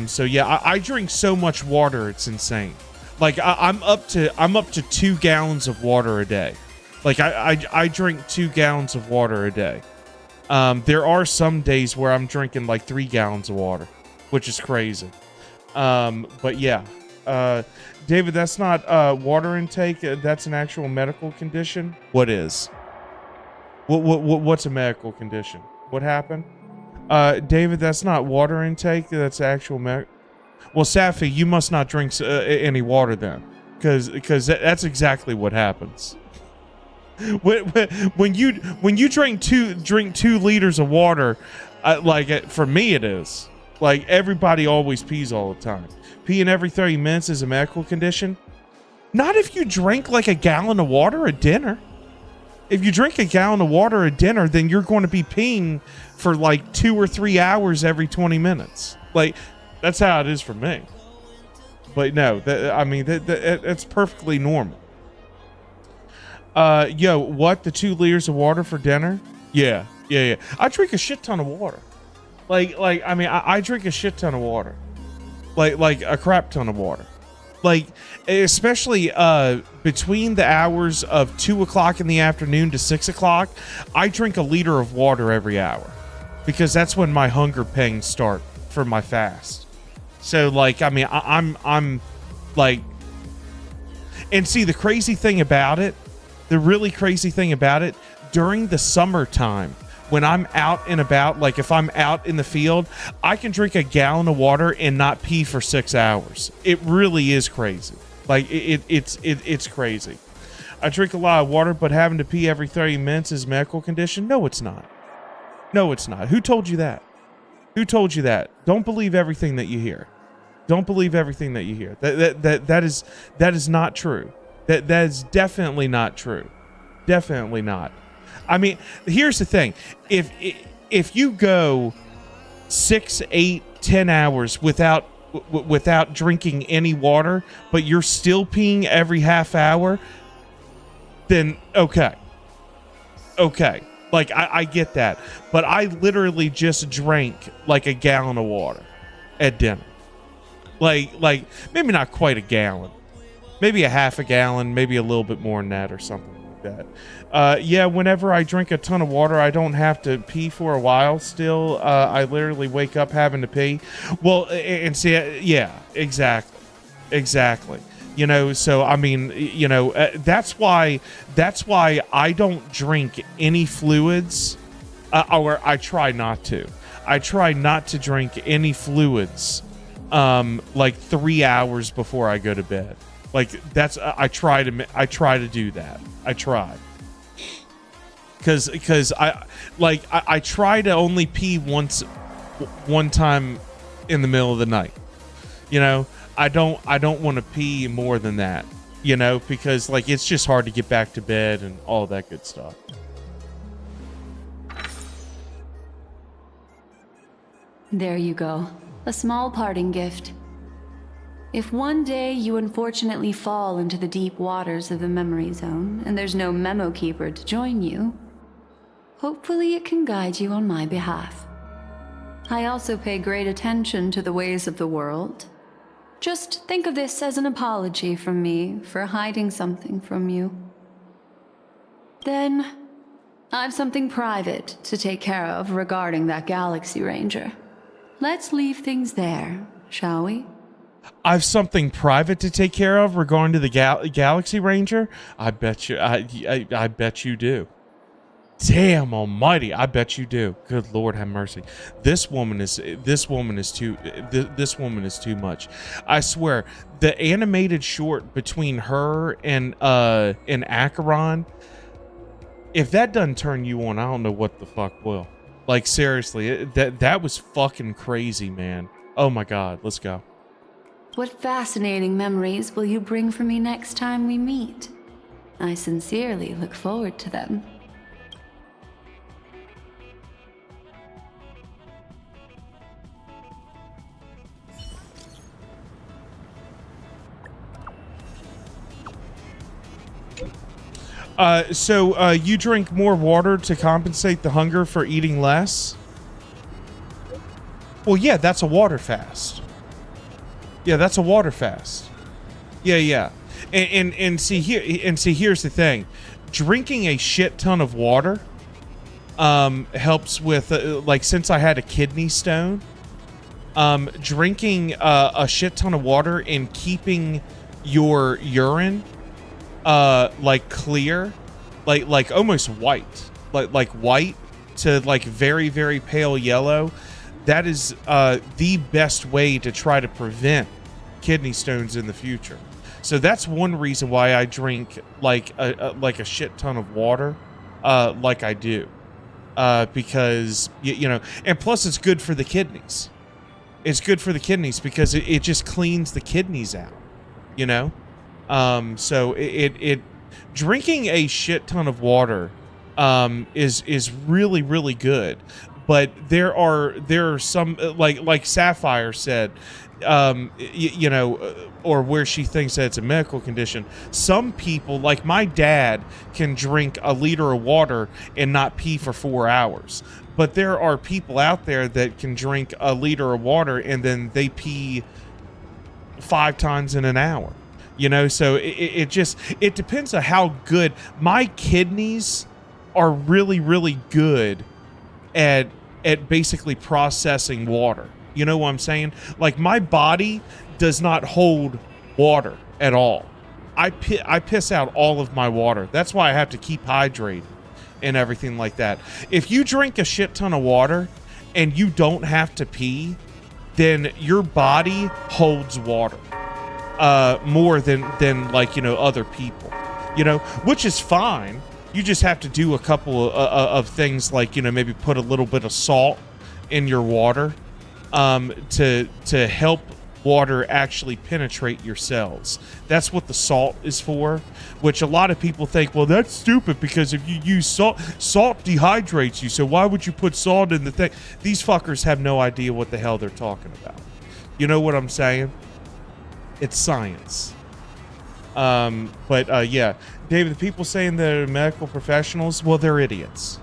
So yeah, I drink so much water, it's insane. Like, I'm up to 2 gallons of water a day. Like, I drink 2 gallons of water a day. There are some days where I'm drinking like 3 gallons of water, which is crazy. But yeah, David, that's not water intake. That's an actual medical condition. What is? What's a medical condition? What happened? David, that's not water intake. That's actual Well, Safi, you must not drink any water then, because that's exactly what happens. When you drink 2 liters of water, for me it is like everybody always pees all the time. Peeing every 30 minutes is a medical condition. Not if you drink like a gallon of water at dinner. If you drink a gallon of water at dinner, then you're going to be peeing for like 2 or 3 hours every 20 minutes. Like, that's how it is for me. But no, it's perfectly normal. Yo, what? The 2 liters of water for dinner? Yeah. I drink a shit ton of water. I drink a shit ton of water. Like a crap ton of water. Like, especially between the hours of 2 o'clock in the afternoon to 6 o'clock, I drink a liter of water every hour, because that's when my hunger pangs start for my fast. So like, I mean, I'm like, and see, the crazy thing about it, the really crazy thing about it, during the summertime, when I'm out and about, like if I'm out in the field, I can drink a gallon of water and not pee for 6 hours. It really is crazy. Like, it's crazy. I drink a lot of water, but having to pee every 30 minutes is a medical condition? No, it's not. No, it's not. Who told you that? Who told you that? Don't believe everything that you hear. Don't believe everything that you hear. That is not true. That is definitely not true. Definitely not. I mean, here's the thing. If you go 6, 8, 10 hours without drinking any water, but you're still peeing every half hour, then okay. Like, I get that. But I literally just drank like a gallon of water at dinner. Like maybe not quite a gallon. Maybe a half a gallon, maybe a little bit more than that or something like that. Yeah, whenever I drink a ton of water, I don't have to pee for a while still. I literally wake up having to pee. Well, and see, yeah, exactly. You know, so I mean, you know, that's why I don't drink any fluids, or I try not to. I try not to drink any fluids, like 3 hours before I go to bed. Like, that's I try to do that. I try. Because I try to only pee one time in the middle of the night. You know, I don't want to pee more than that, you know, because like it's just hard to get back to bed and all that good stuff. There you go. A small parting gift. If one day you unfortunately fall into the deep waters of the memory zone and there's no memo keeper to join you, hopefully it can guide you on my behalf. I also pay great attention to the ways of the world. Just think of this as an apology from me for hiding something from you. Then, I've something private to take care of regarding that Galaxyranger. Let's leave things there, shall we? I've something private to take care of regarding to the Galaxyranger? I bet you, I bet you do. Damn almighty, I bet you do. Good Lord have mercy. This woman is too much. I swear, the animated short between her and Acheron, if that doesn't turn you on, I don't know what the fuck will. Like, seriously, that was fucking crazy, man. Oh my god, let's go. What fascinating memories will you bring for me next time we meet? I sincerely look forward to them. So you drink more water to compensate the hunger for eating less? Well, yeah, that's a water fast. Yeah, that's a water fast. Yeah. And see here's the thing. Drinking a shit ton of water helps with like, since I had a kidney stone, drinking a shit ton of water and keeping your urine like clear, like almost white, like white to like very, very pale yellow. That is the best way to try to prevent kidney stones in the future. So that's one reason why I drink like a shit ton of water, like I do, because you know, and plus it's good for the kidneys. It's good for the kidneys because it just cleans the kidneys out, you know. So it drinking a shit ton of water is really, really good. But there are some, like Sapphire said, you know, or where she thinks that it's a medical condition. Some people, like my dad, can drink a liter of water and not pee for 4 hours. But there are people out there that can drink a liter of water and then they pee 5 times in an hour. You know, so it depends on how good. My kidneys are really, really good at basically processing water. You know what I'm saying? Like, my body does not hold water at all. I piss out all of my water. That's why I have to keep hydrated and everything like that. If you drink a shit ton of water and you don't have to pee, then your body holds water more than like, you know, other people, you know, which is fine. You just have to do a couple of things, like, you know, maybe put a little bit of salt in your water to help water actually penetrate your cells. That's what the salt is for, which a lot of people think, well, that's stupid because if you use salt dehydrates you, so why would you put salt in the thing? These fuckers have no idea what the hell they're talking about. You know what I'm saying? It's science. But yeah, David, the people saying they're medical professionals, well, they're idiots.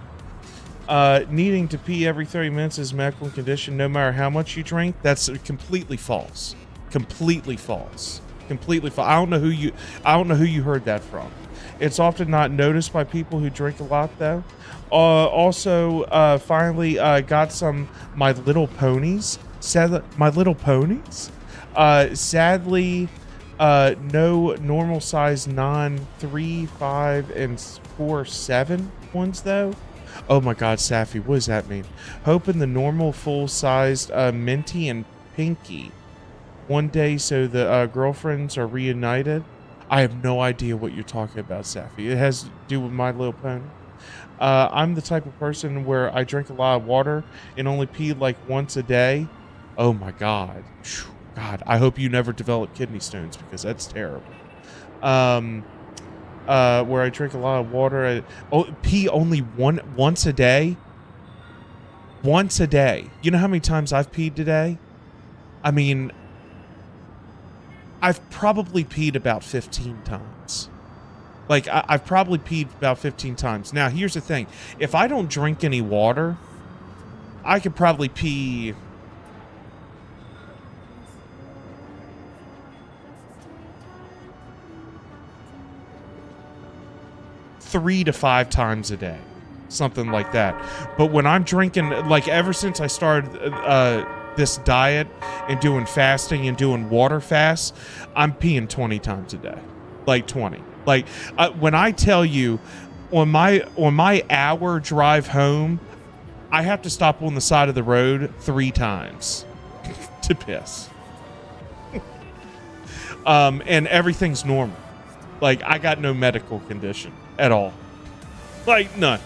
Needing to pee every 30 minutes is a medical condition no matter how much you drink. That's completely false. Completely false. Completely false. I don't know who you heard that from. It's often not noticed by people who drink a lot, though. Also, finally got some My Little Ponies. My Little Ponies? Sadly, no normal size 9, 3, 5, and 4, 7 ones, though. Oh my god, Safi, what does that mean? Hoping the normal full-sized Minty and Pinky one day so the girlfriends are reunited. I have no idea what you're talking about, Safi. It has to do with My Little Pony. I'm the type of person where I drink a lot of water and only pee like once a day. Oh my god. God, I hope you never develop kidney stones because that's terrible. Where I drink a lot of water, pee only once a day. Once a day. You know how many times I've peed today? I mean, I've probably peed about 15 times. Like, I've probably peed about 15 times. Now, here's the thing. If I don't drink any water, I could probably pee 3 to 5 times a day, something like that. But when I'm drinking, like, ever since I started this diet and doing fasting and doing water fasts, I'm peeing 20 times a day, like 20. Like, when I tell you, on my hour drive home, I have to stop on the side of the road 3 times to piss. And everything's normal. Like, I got no medical condition at all. Like, none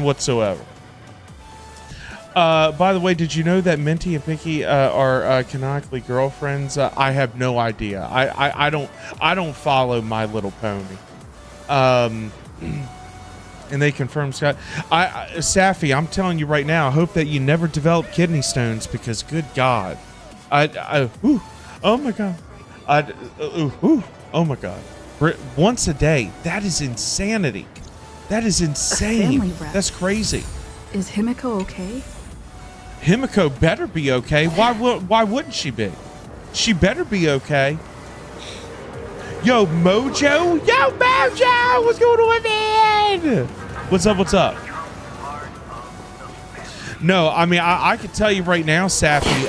whatsoever. By the way, did you know that Minty and Pinky are canonically girlfriends? I have no idea. I don't follow My Little Pony. And they confirmed Scott. Safi, I'm telling you right now, I hope that you never develop kidney stones, because good God. Oh my God. Oh my God. Once a day. That is insanity. That is insane. That's crazy. Is Himiko okay? Himiko better be okay. Why wouldn't she be? She better be okay. Yo, Mojo! Yo, Mojo! What's going on, man? What's up? No, I mean, I can tell you right now, Safi,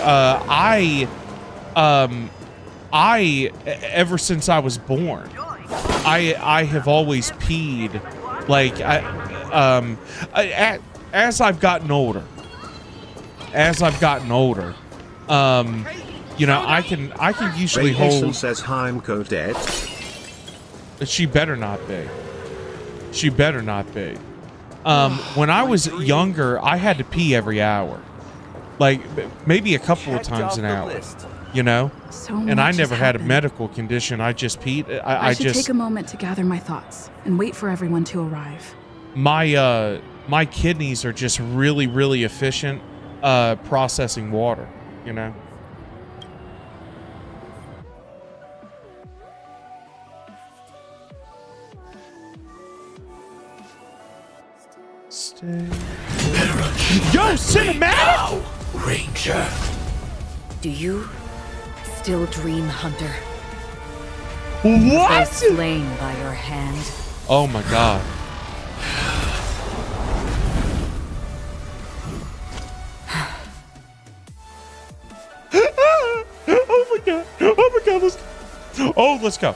I ever since I was born, I have always peed. Like, as I've gotten older, you know, I can usually hold. Says Himiko dead. She better not be. She better not be. When I was younger, I had to pee every hour, like maybe a couple of times an hour. You know, and I never had a medical condition. I just peed. I should take a moment to gather my thoughts and wait for everyone to arrive. My kidneys are just really, really efficient processing water. You know. Stay. Yo, cinematic! Ranger. Do you still dream, Hunter? What? Slain by your hand. Oh my God. Oh my God. Oh my God. Let's go.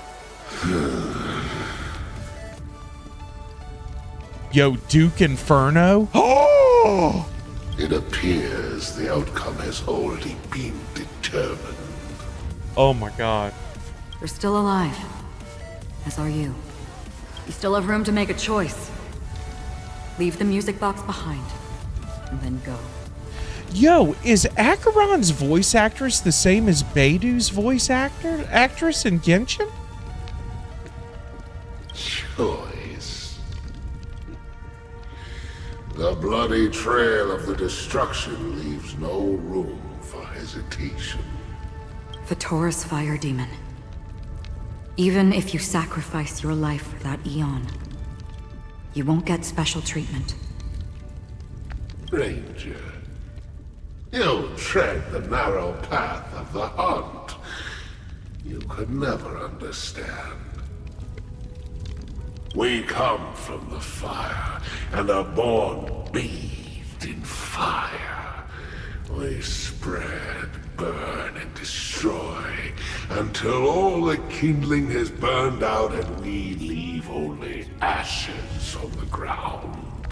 Yo, Duke Inferno. Oh! It appears the outcome has already been determined. Oh my God. You're still alive. As are you. You still have room to make a choice. Leave the music box behind, and then go. Yo, is Acheron's voice actress the same as Beidu's voice actress in Genshin? Choice. The bloody trail of the destruction leaves no room for hesitation. The Taurus Fire Demon. Even if you sacrifice your life for that Eon, you won't get special treatment. Ranger, you tread the narrow path of the hunt. You could never understand. We come from the fire, and are born bathed in fire. We spread, burn, and destroy, until all the kindling has burned out and we leave only ashes on the ground.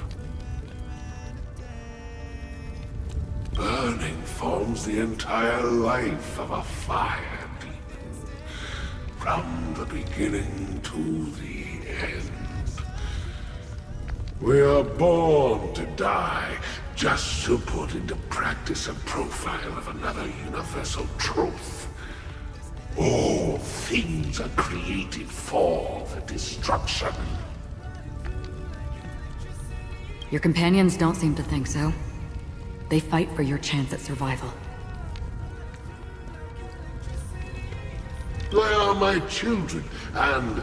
Burning forms the entire life of a fire demon, from the beginning to the end. We are born to die, just to put into practice a profile of another universal truth. All things are created for the destruction. Your companions don't seem to think so. They fight for your chance at survival. They are my children, and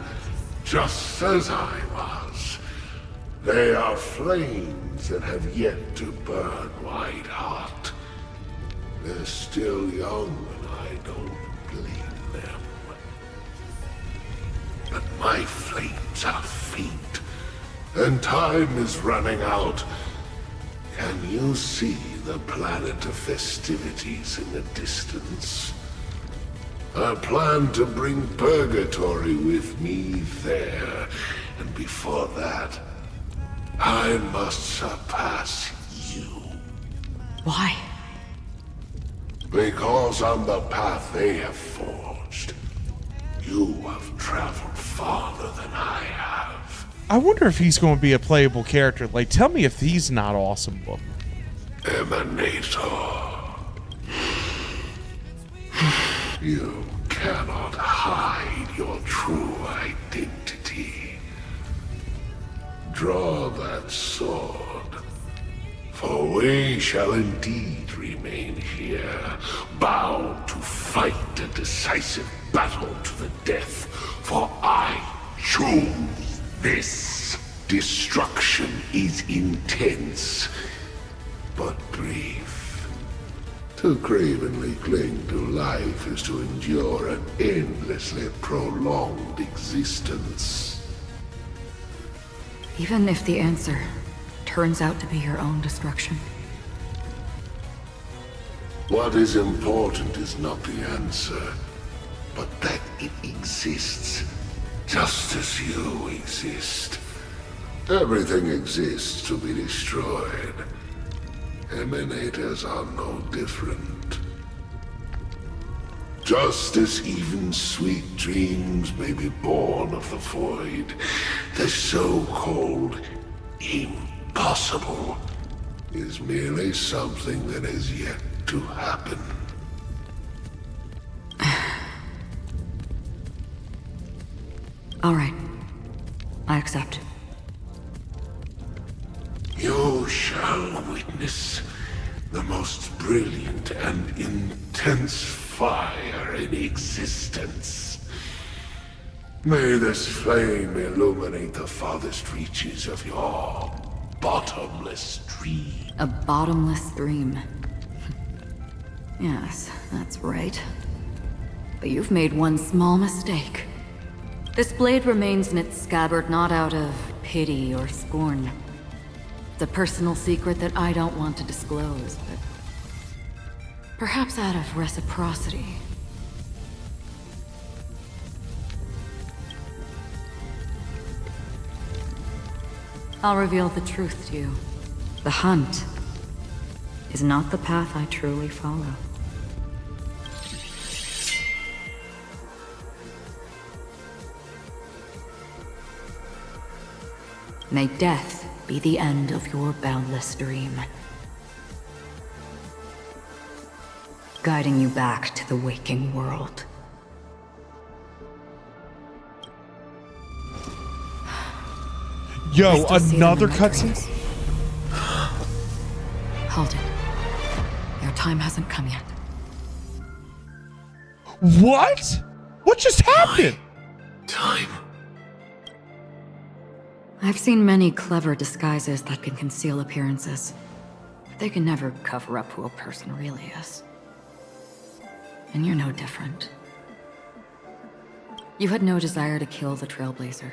just as I was, they are flames that have yet to burn white hot. They're still young, and I don't blame them. But my flames are faint, and time is running out. Can you see the planet of festivities in the distance? I plan to bring Purgatory with me there, and before that, I must surpass you. Why? Because on the path they have forged, you have traveled farther than I have. I wonder if he's going to be a playable character. Like, tell me if he's not awesome looking. Emanator. You cannot hide your true identity. Draw that sword, for we shall indeed remain here, bound to fight a decisive battle to the death, for I choose this. Destruction is intense, but brief. To cravenly cling to life is to endure an endlessly prolonged existence. Even if the answer turns out to be your own destruction. What is important is not the answer, but that it exists, just as you exist. Everything exists to be destroyed. Emanators are no different. Just as even sweet dreams may be born of the void, the so-called impossible is merely something that is yet to happen. All right. I accept. You shall witness the most brilliant and intense fire in existence. May this flame illuminate the farthest reaches of your bottomless dream. A bottomless dream. Yes, that's right. But you've made one small mistake. This blade remains in its scabbard not out of pity or scorn. It's a personal secret that I don't want to disclose, but perhaps out of reciprocity. I'll reveal the truth to you. The hunt is not the path I truly follow. May death be the end of your boundless dream, guiding you back to the waking world. Yo, another cutscene? Hold it. Your time hasn't come yet. What? What just happened? Time. I've seen many clever disguises that can conceal appearances, but they can never cover up who a person really is. And you're no different. You had no desire to kill the Trailblazer.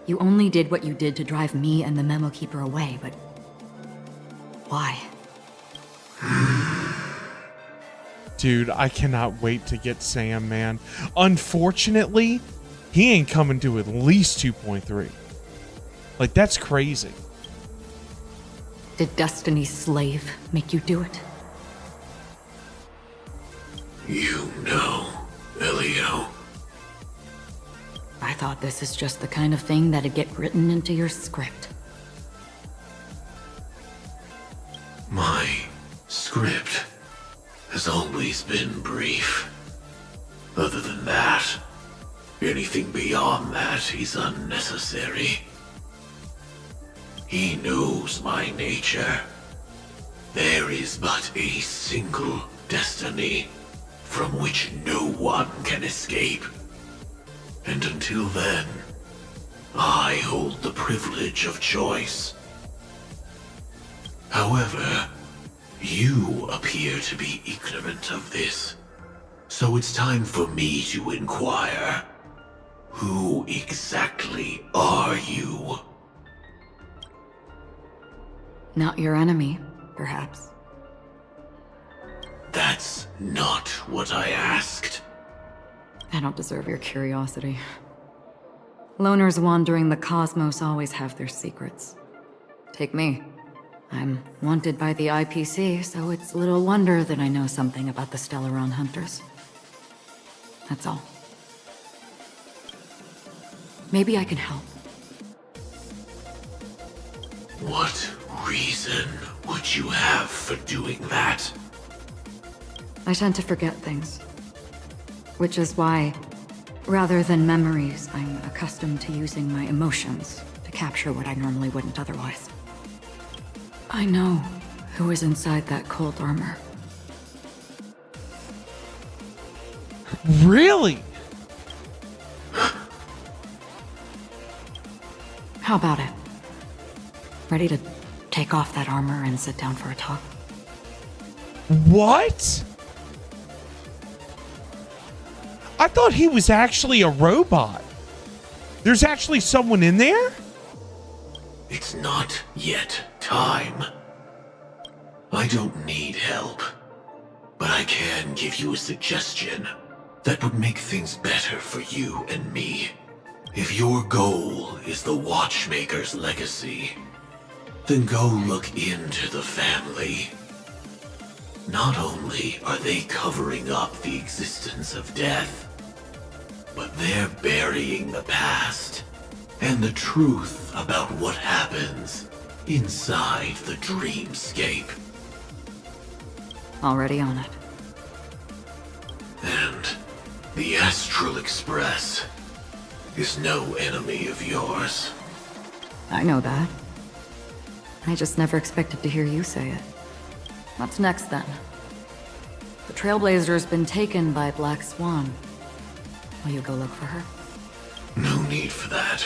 You only did what you did to drive me and the Memo Keeper away, but why? Dude, I cannot wait to get Sam, man. Unfortunately, he ain't coming to at least 2.3. Like, that's crazy. Did Destiny's slave make you do it? You know, Elio. I thought this is just the kind of thing that'd get written into your script. My script has always been brief. Other than that, anything beyond that is unnecessary. He knows my nature. There is but a single destiny from which no one can escape. And until then, I hold the privilege of choice. However, you appear to be ignorant of this, so it's time for me to inquire. Who exactly are you? Not your enemy, perhaps. That's not what I asked. I don't deserve your curiosity. Loners wandering the cosmos always have their secrets. Take me. I'm wanted by the IPC, so it's little wonder that I know something about the Stellaron hunters. That's all. Maybe I can help. What reason would you have for doing that? I tend to forget things. Which is why, rather than memories, I'm accustomed to using my emotions to capture what I normally wouldn't otherwise. I know who is inside that cold armor. Really? How about it? Ready to take off that armor and sit down for a talk? What? I thought he was actually a robot. There's actually someone in there? It's not yet time. I don't need help, but I can give you a suggestion that would make things better for you and me. If your goal is the Watchmaker's legacy, then go look into the family. Not only are they covering up the existence of death, but they're burying the past and the truth about what happens inside the dreamscape. Already on it. And the Astral Express is no enemy of yours. I know that. I just never expected to hear you say it. What's next then? The Trailblazer's been taken by Black Swan. Will you go look for her? No need for that.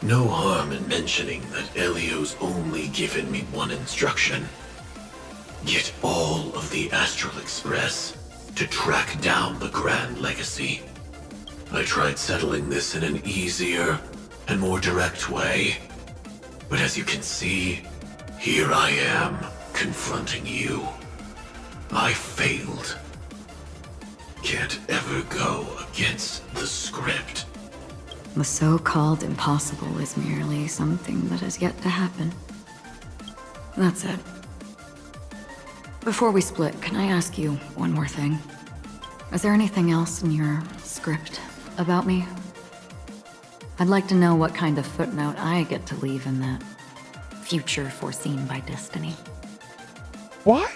No harm in mentioning that Elio's only given me one instruction. Get all of the Astral Express to track down the Grand Legacy. I tried settling this in an easier and more direct way, but as you can see, here I am confronting you. I failed. Can't ever go against the script. The so-called impossible is merely something that has yet to happen. That's it. Before we split, can I ask you one more thing? Is there anything else in your script about me? I'd like to know what kind of footnote I get to leave in that future foreseen by destiny. Why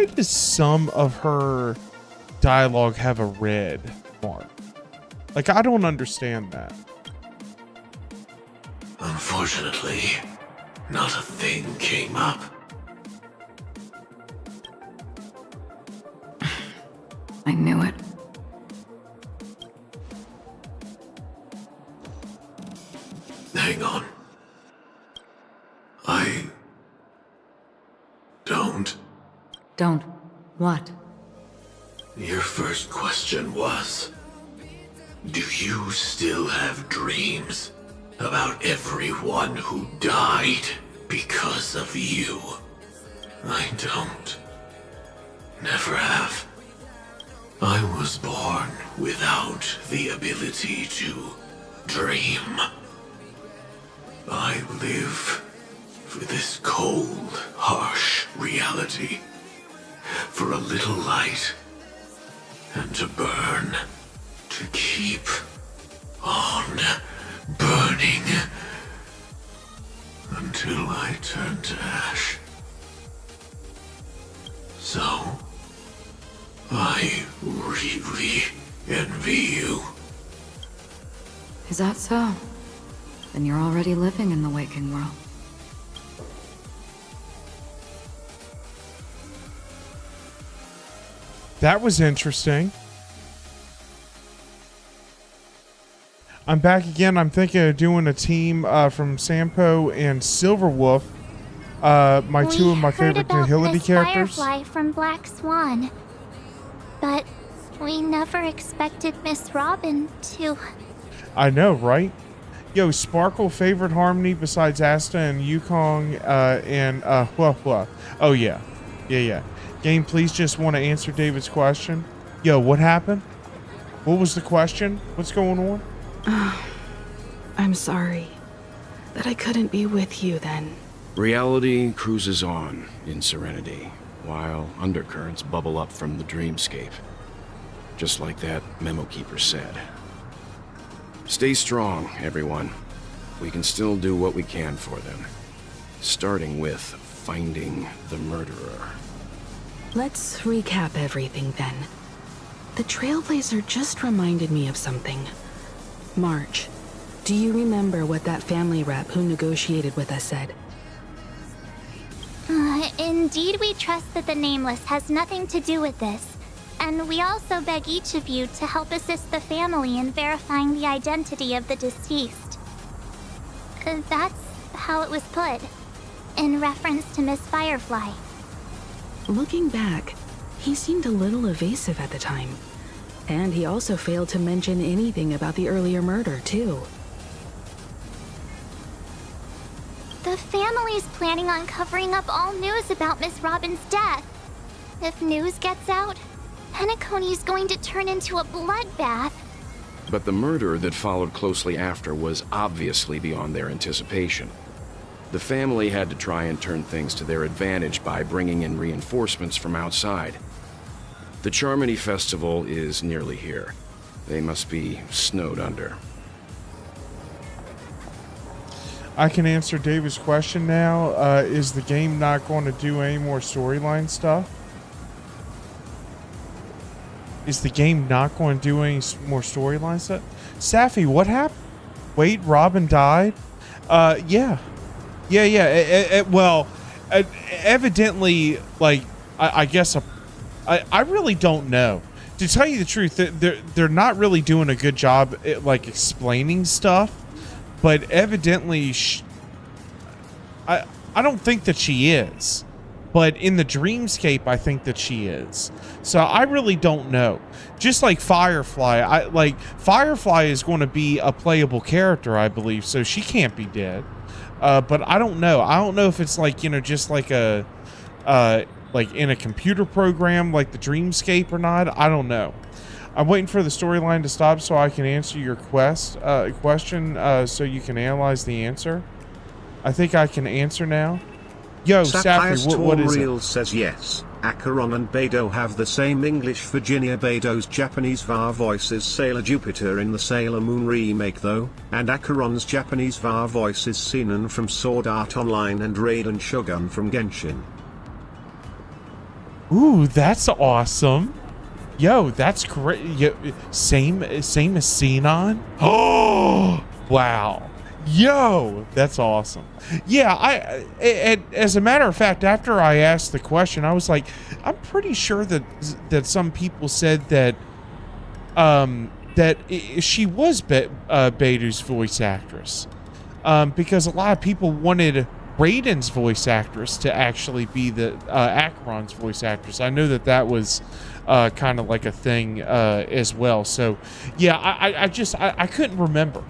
does some of her dialogue have a red mark? Like, I don't understand that. Unfortunately, not a thing came up. I knew it. Hang on. I don't. Don't. What? Your first question was, do you still have dreams about everyone who died because of you? I don't. Never have. I was born without the ability to dream. I live for this cold, harsh reality. For a little light. And to burn. To keep on burning. Until I turn to ash. So, I really envy you. Is that so? Then you're already living in the waking world. That was interesting. I'm back again. I'm thinking of doing a team from Sampo and Silverwolf. Two of my favorite Nihility characters. Firefly from Black Swan. But we never expected Miss Robin to... I know, right? Yo, Sparkle favorite harmony besides Asta and Yukong and huohuo. Oh yeah. Yeah. Game, please just want to answer David's question. Yo, what happened? What was the question? What's going on? I'm sorry. that I couldn't be with you then. Reality cruises on in serenity, while undercurrents bubble up from the dreamscape. Just like that memo keeper said. Stay strong, everyone. We can still do what we can for them. Starting with finding the murderer. Let's recap everything then. The Trailblazer just reminded me of something. March, do you remember what that family rep who negotiated with us said? Indeed, we trust that the Nameless has nothing to do with this. And we also beg each of you to help assist the family in verifying the identity of the deceased. That's how it was put, in reference to Miss Firefly. Looking back, he seemed a little evasive at the time. And he also failed to mention anything about the earlier murder, too. The family's planning on covering up all news about Miss Robin's death. If news gets out, Penacony's going to turn into a bloodbath. But the murder that followed closely after was obviously beyond their anticipation. The family had to try and turn things to their advantage by bringing in reinforcements from outside. The Charmony Festival is nearly here. They must be snowed under. I can answer David's question now. Is the game not going to do any more storyline stuff? Is the game not going to do any more storyline stuff? Safi, what happened? Wait, Robin died? Yeah. Well, evidently, like, I guess I really don't know. To tell you the truth, they're not really doing a good job at, like, explaining stuff. But evidently, I don't think that she is. But in the dreamscape, I think that she is. So I really don't know. Just like Firefly, Firefly is going to be a playable character, I believe. So she can't be dead. But I don't know. I don't know if it's like, you know, just like a like in a computer program like the dreamscape or not. I don't know. I'm waiting for the storyline to stop so I can answer your question so you can analyze the answer. I think I can answer now. Yo, Safi, what is it? Says yes. Acheron and Beidou have the same English. Virginia Beidou's Japanese VAR voice is Sailor Jupiter in the Sailor Moon remake though, and Acheron's Japanese VAR voice is Sinan from Sword Art Online and Raiden Shogun from Genshin. Ooh, that's awesome. Yo, that's great. Yo, same as Sinan. Oh, wow. Yo, that's awesome. Yeah, as a matter of fact, after I asked the question, I was like, I'm pretty sure that some people said that she was Beidou's voice actress, because a lot of people wanted Raiden's voice actress to actually be the Acheron's voice actress. I know that was kind of like a thing as well. So yeah, I couldn't remember.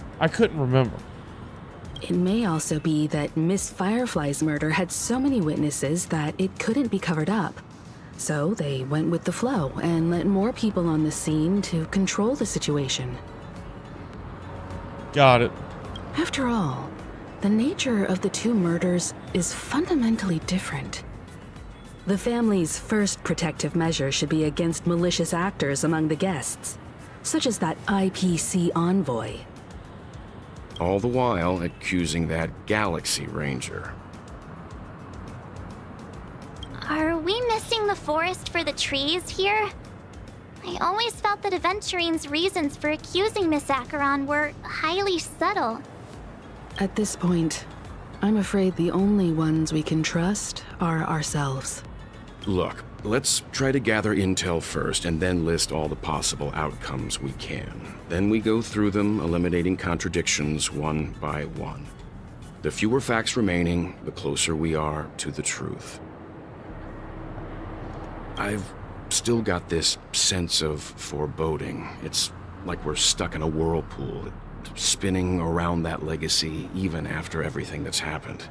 It may also be that Miss Firefly's murder had so many witnesses that it couldn't be covered up. So they went with the flow and let more people on the scene to control the situation. Got it. After all, the nature of the two murders is fundamentally different. The family's first protective measure should be against malicious actors among the guests, such as that IPC envoy. All the while accusing that Galaxyranger. Are we missing the forest for the trees here? I always felt that Aventurine's reasons for accusing Miss Acheron were highly subtle. At this point, I'm afraid the only ones we can trust are ourselves. Look, let's try to gather intel first and then list all the possible outcomes we can. Then we go through them, eliminating contradictions one by one. The fewer facts remaining, the closer we are to the truth. I've still got this sense of foreboding. It's like we're stuck in a whirlpool, spinning around that legacy even after everything that's happened.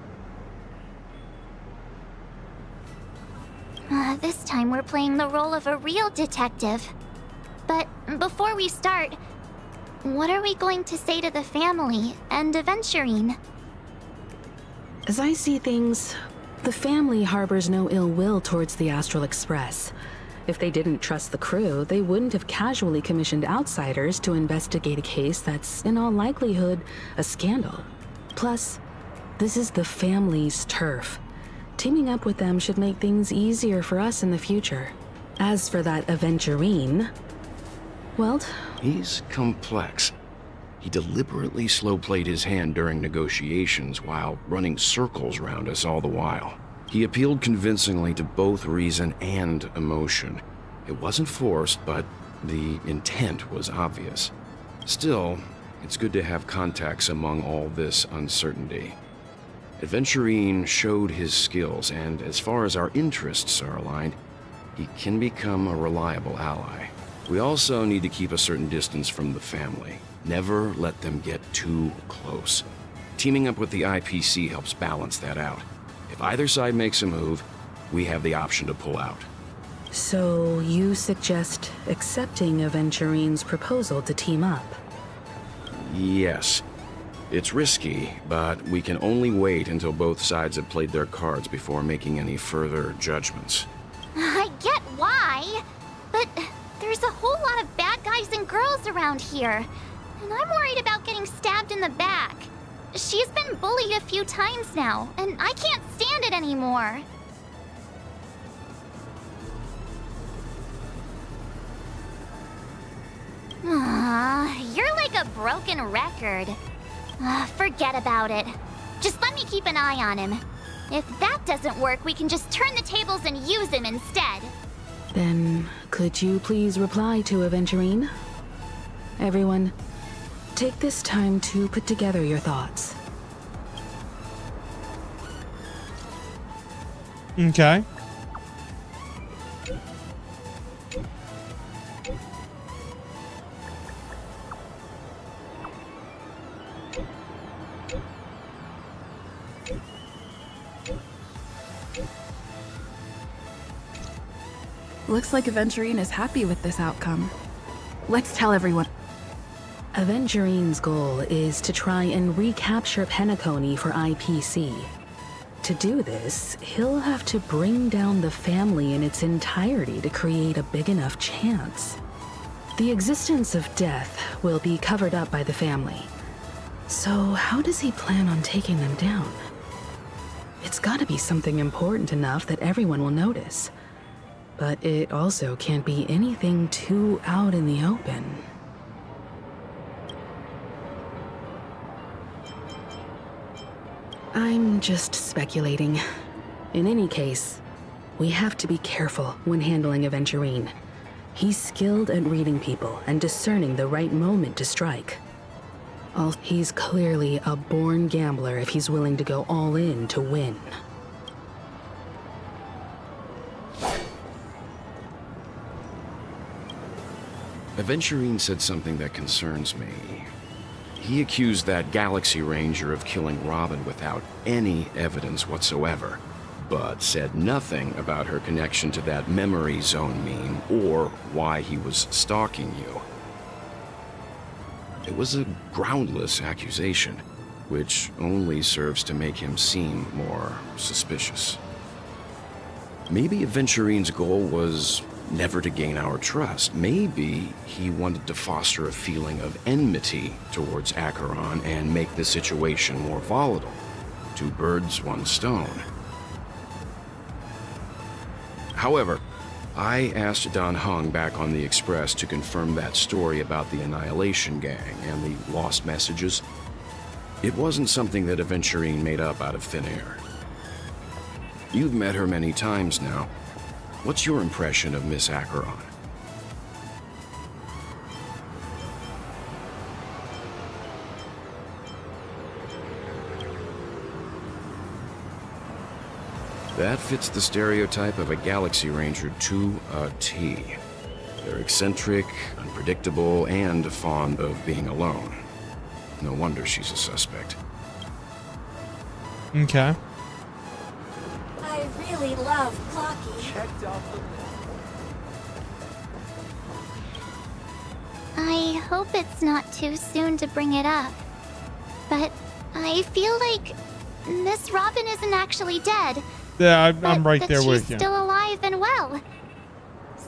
This time we're playing the role of a real detective. But before we start, what are we going to say to the family and Aventurine? As I see things, the family harbors no ill will towards the Astral Express. If they didn't trust the crew, they wouldn't have casually commissioned outsiders to investigate a case that's, in all likelihood, a scandal. Plus, this is the family's turf. Teaming up with them should make things easier for us in the future. As for that aventurine, well... He's complex. He deliberately slow-played his hand during negotiations while running circles around us all the while. He appealed convincingly to both reason and emotion. It wasn't forced, but the intent was obvious. Still, it's good to have contacts among all this uncertainty. Aventurine showed his skills, and as far as our interests are aligned, he can become a reliable ally. We also need to keep a certain distance from the family. Never let them get too close. Teaming up with the IPC helps balance that out. If either side makes a move, we have the option to pull out. So you suggest accepting Aventurine's proposal to team up? Yes. It's risky, but we can only wait until both sides have played their cards before making any further judgments. I get why, but there's a whole lot of bad guys and girls around here, and I'm worried about getting stabbed in the back. She's been bullied a few times now, and I can't stand it anymore. You're like a broken record. Forget about it. Just let me keep an eye on him. If that doesn't work, we can just turn the tables and use him instead. Then, could you please reply to Aventurine? Everyone, take this time to put together your thoughts. Okay. Looks like Aventurine is happy with this outcome. Let's tell everyone. Aventurine's goal is to try and recapture Penacony for IPC. To do this, he'll have to bring down the family in its entirety to create a big enough chance. The existence of death will be covered up by the family. So how does he plan on taking them down? It's gotta be something important enough that everyone will notice. But it also can't be anything too out in the open. I'm just speculating. In any case, we have to be careful when handling Aventurine. He's skilled at reading people and discerning the right moment to strike. He's clearly a born gambler if he's willing to go all in to win. Aventurine said something that concerns me. He accused that Galaxyranger of killing Robin without any evidence whatsoever, but said nothing about her connection to that memory zone meme or why he was stalking you. It was a groundless accusation, which only serves to make him seem more suspicious. Maybe Aventurine's goal was never to gain our trust. Maybe he wanted to foster a feeling of enmity towards Acheron and make the situation more volatile. Two birds, one stone. However, I asked Don Hung back on the Express to confirm that story about the Annihilation Gang and the lost messages. It wasn't something that Aventurine made up out of thin air. You've met her many times now. What's your impression of Miss Acheron? That fits the stereotype of a Galaxyranger to a T. They're eccentric, unpredictable, and fond of being alone. No wonder she's a suspect. Okay. I really love Clocky. I hope it's not too soon to bring it up, but I feel like Miss Robin isn't actually dead. Yeah, I'm right that there with you. She's still alive and well.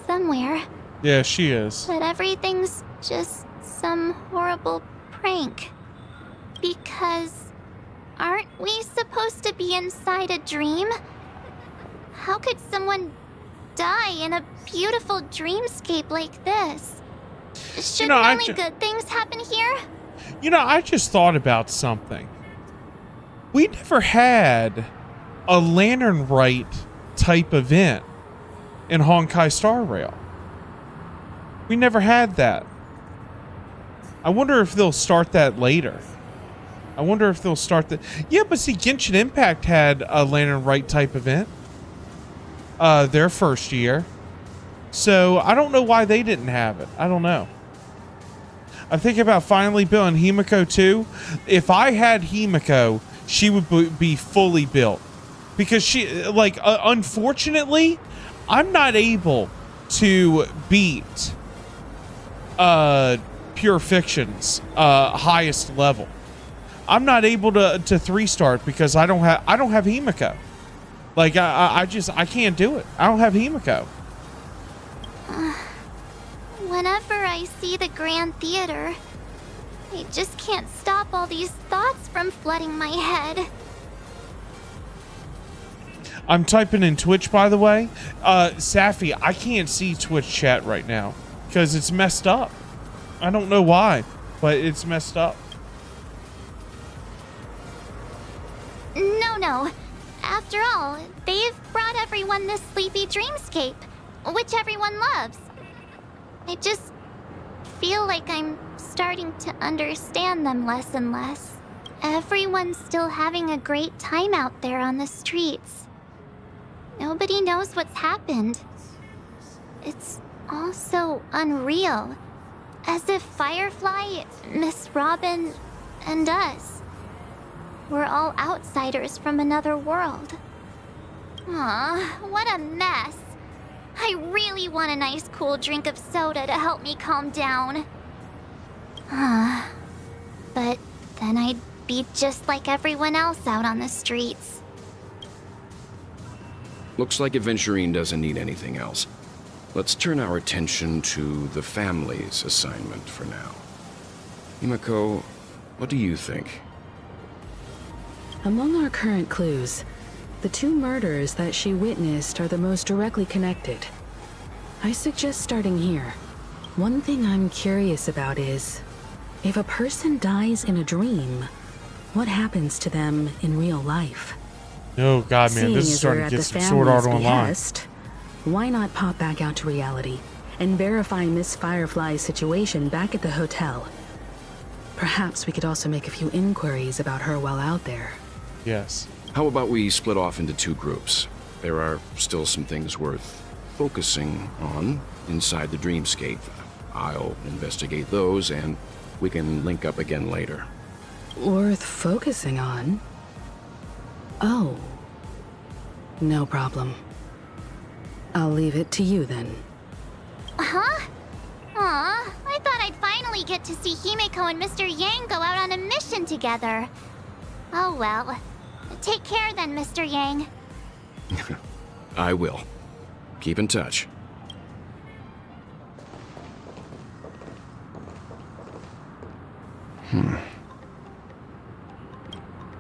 Somewhere. Yeah, she is. But everything's just some horrible prank. Because aren't we supposed to be inside a dream? How could someone die in a beautiful dreamscape like this? Shouldn't only good things happen here? You know, I just thought about something. We never had a lantern rite type event in honkaistarrail. We never had that. I wonder if they'll start that later. I wonder if they'll start that. Yeah, but see, Genshin Impact had a lantern rite type event. Their first year. So I don't know why they didn't have it. I don't know. I'm thinking about finally building Himiko too. If I had Himiko, she would be fully built. Because she, like, unfortunately, I'm not able to beat Pure Fiction's highest level. I'm not able to 3-start because I don't have Himiko. Like I can't do it. I don't have Himiko. Whenever I see the Grand Theater, I just can't stop all these thoughts from flooding my head. I'm typing in Twitch, by the way. Safi, I can't see Twitch chat right now because it's messed up. I don't know why, but it's messed up. No. After all, they've brought everyone this sleepy dreamscape, which everyone loves. I just feel like I'm starting to understand them less and less. Everyone's still having a great time out there on the streets. Nobody knows what's happened. It's all so unreal. As if Firefly, Miss Robin, and us we're all outsiders from another world. Aw, what a mess. I really want a nice cool drink of soda to help me calm down. But then I'd be just like everyone else out on the streets. Looks like Aventurine doesn't need anything else. Let's turn our attention to the family's assignment for now. Himiko, what do you think? Among our current clues, the 2 murders that she witnessed are the most directly connected. I suggest starting here. One thing I'm curious about is, if a person dies in a dream, what happens to them in real life? Oh god, man, this is starting to get some Sword Art Online. Why not pop back out to reality and verify Miss Firefly's situation back at the hotel? Perhaps we could also make a few inquiries about her while out there. Yes. How about we split off into 2 groups? There are still some things worth focusing on inside the dreamscape. I'll investigate those, and we can link up again later. Worth focusing on? Oh. No problem. I'll leave it to you then. Huh? Aw, I thought I'd finally get to see Himiko and Mr. Yang go out on a mission together. Oh well. Take care then, Mr. Yang. I will. Keep in touch.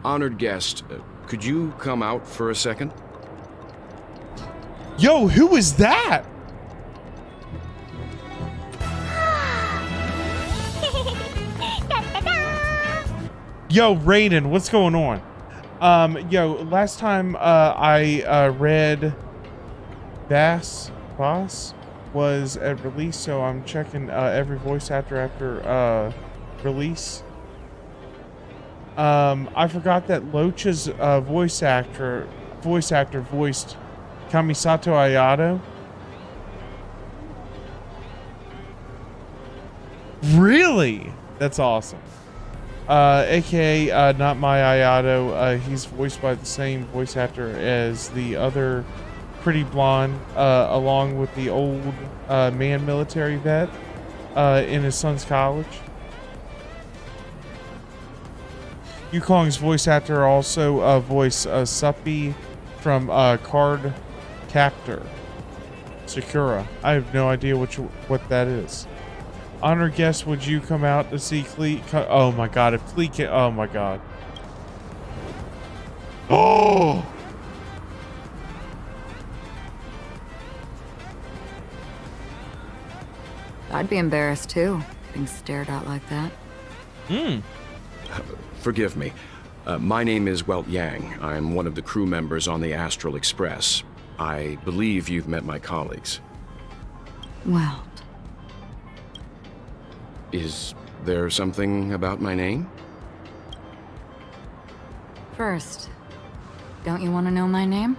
Honored guest, could you come out for a second? Yo, who was that? Yo, Raiden, what's going on? Yo, last time I read Boss was at release, so I'm checking every voice actor after release. I forgot that Locha's voice actor voiced Kamisato Ayato. Really? That's awesome. AKA not my Ayato. He's voiced by the same voice actor as the other pretty blonde, along with the old man military vet in his son's college. Yukong's voice actor also voiced Suppy from Card Captor Sakura. I have no idea what that is. Honored guest, would you come out to see Cleet? Oh my god, if Cleet can, oh my god. Oh! I'd be embarrassed too, being stared at like that. Forgive me. My name is Welt Yang. I'm one of the crew members on the Astral Express. I believe you've met my colleagues. Welt. Is there something about my name? First, don't you want to know my name?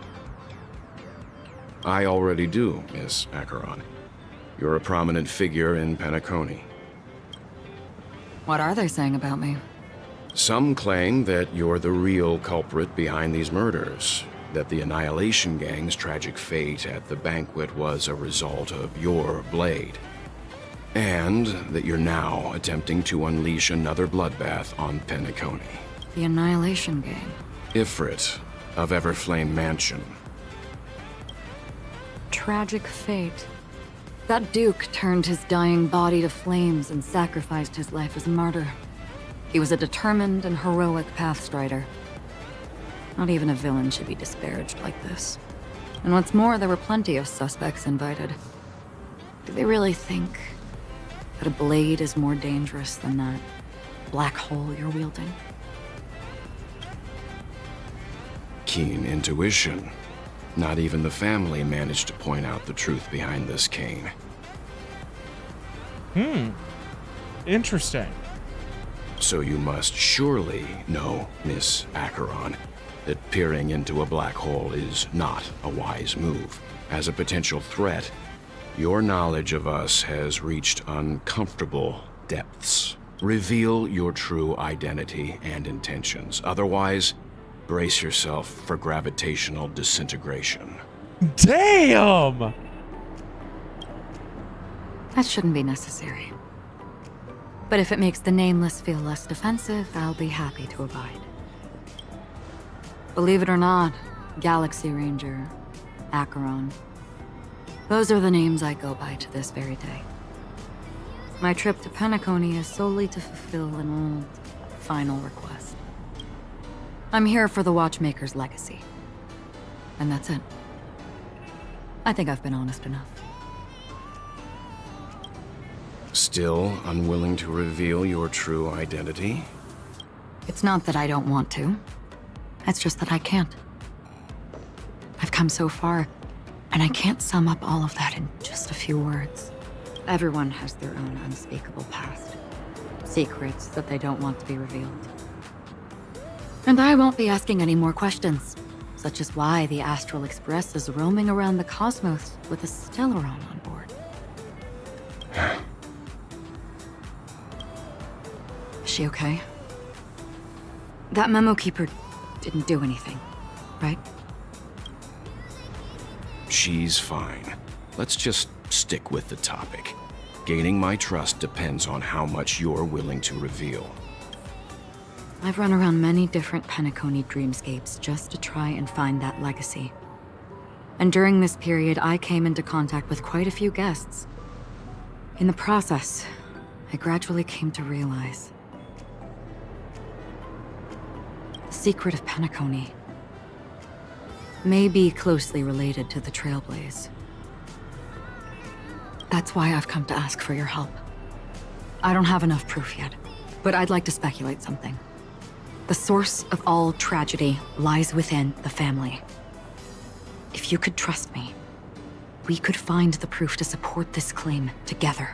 I already do, Miss Acheron. You're a prominent figure in Penacony. What are they saying about me? Some claim that you're the real culprit behind these murders, that the Annihilation Gang's tragic fate at the banquet was a result of your blade, and that you're now attempting to unleash another bloodbath on Penacony. The Annihilation Gang. Ifrit of Everflame Mansion. Tragic fate. That Duke turned his dying body to flames and sacrificed his life as a martyr. He was a determined and heroic pathstrider. Not even a villain should be disparaged like this. And what's more, there were plenty of suspects invited. Do they really think that a blade is more dangerous than that black hole you're wielding? Keen intuition. Not even the family managed to point out the truth behind this cane. Interesting. So you must surely know, Miss Acheron, that peering into a black hole is not a wise move. As a potential threat, your knowledge of us has reached uncomfortable depths. Reveal your true identity and intentions. Otherwise, brace yourself for gravitational disintegration. Damn! That shouldn't be necessary. But if it makes the Nameless feel less defensive, I'll be happy to abide. Believe it or not, Galaxyranger, Acheron, those are the names I go by to this very day. My trip to Penacony is solely to fulfill an old, final request. I'm here for the Watchmaker's legacy. And that's it. I think I've been honest enough. Still unwilling to reveal your true identity? It's not that I don't want to. It's just that I can't. I've come so far, and I can't sum up all of that in just a few words. Everyone has their own unspeakable past. Secrets that they don't want to be revealed. And I won't be asking any more questions, such as why the Astral Express is roaming around the cosmos with a Stellaron on board. Is she okay? That memo keeper didn't do anything, right? She's fine. Let's just stick with the topic. Gaining my trust depends on how much you're willing to reveal. I've run around many different Penacony dreamscapes just to try and find that legacy. And during this period, I came into contact with quite a few guests. In the process, I gradually came to realize the secret of Penacony may be closely related to the Trailblazer. That's why I've come to ask for your help. I don't have enough proof yet, but I'd like to speculate something. The source of all tragedy lies within the family. If you could trust me, we could find the proof to support this claim together.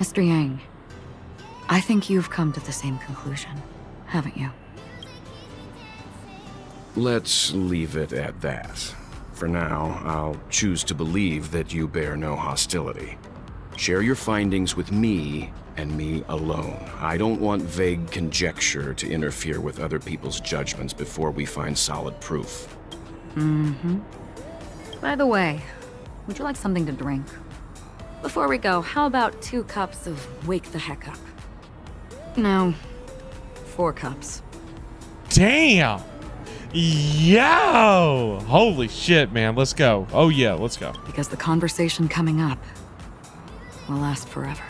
Mr. Yang, I think you've come to the same conclusion, haven't you? Let's leave it at that. For now, I'll choose to believe that you bear no hostility. Share your findings with me and me alone. I don't want vague conjecture to interfere with other people's judgments before we find solid proof. By the way, would you like something to drink? Before we go, how about 2 cups of Wake the Heck Up? No, 4 cups. Damn. Yo! Holy shit, man. Let's go. Oh, yeah, let's go. Because the conversation coming up will last forever.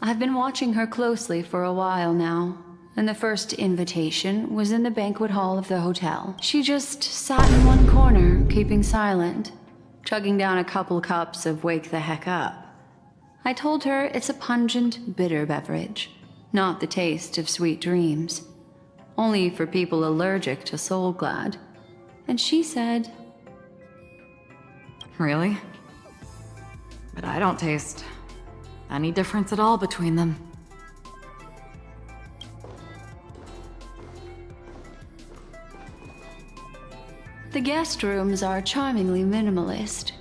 I've been watching her closely for a while now, and the first invitation was in the banquet hall of the hotel. She just sat in one corner, keeping silent, chugging down a couple cups of Wake the Heck Up. I told her it's a pungent, bitter beverage, not the taste of sweet dreams, only for people allergic to Soul Glad. And she said, Really? But I don't taste any difference at all between them. The guest rooms are charmingly minimalist.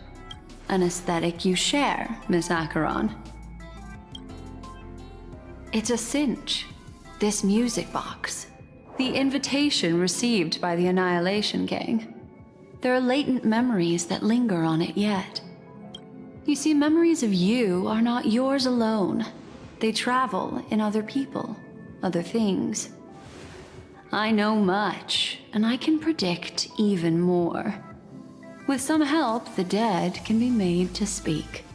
An aesthetic you share, Miss Acheron. It's a cinch. This music box. The invitation received by the Annihilation Gang. There are latent memories that linger on it yet. You see, memories of you are not yours alone. They travel in other people, other things. I know much, and I can predict even more. With some help, the dead can be made to speak.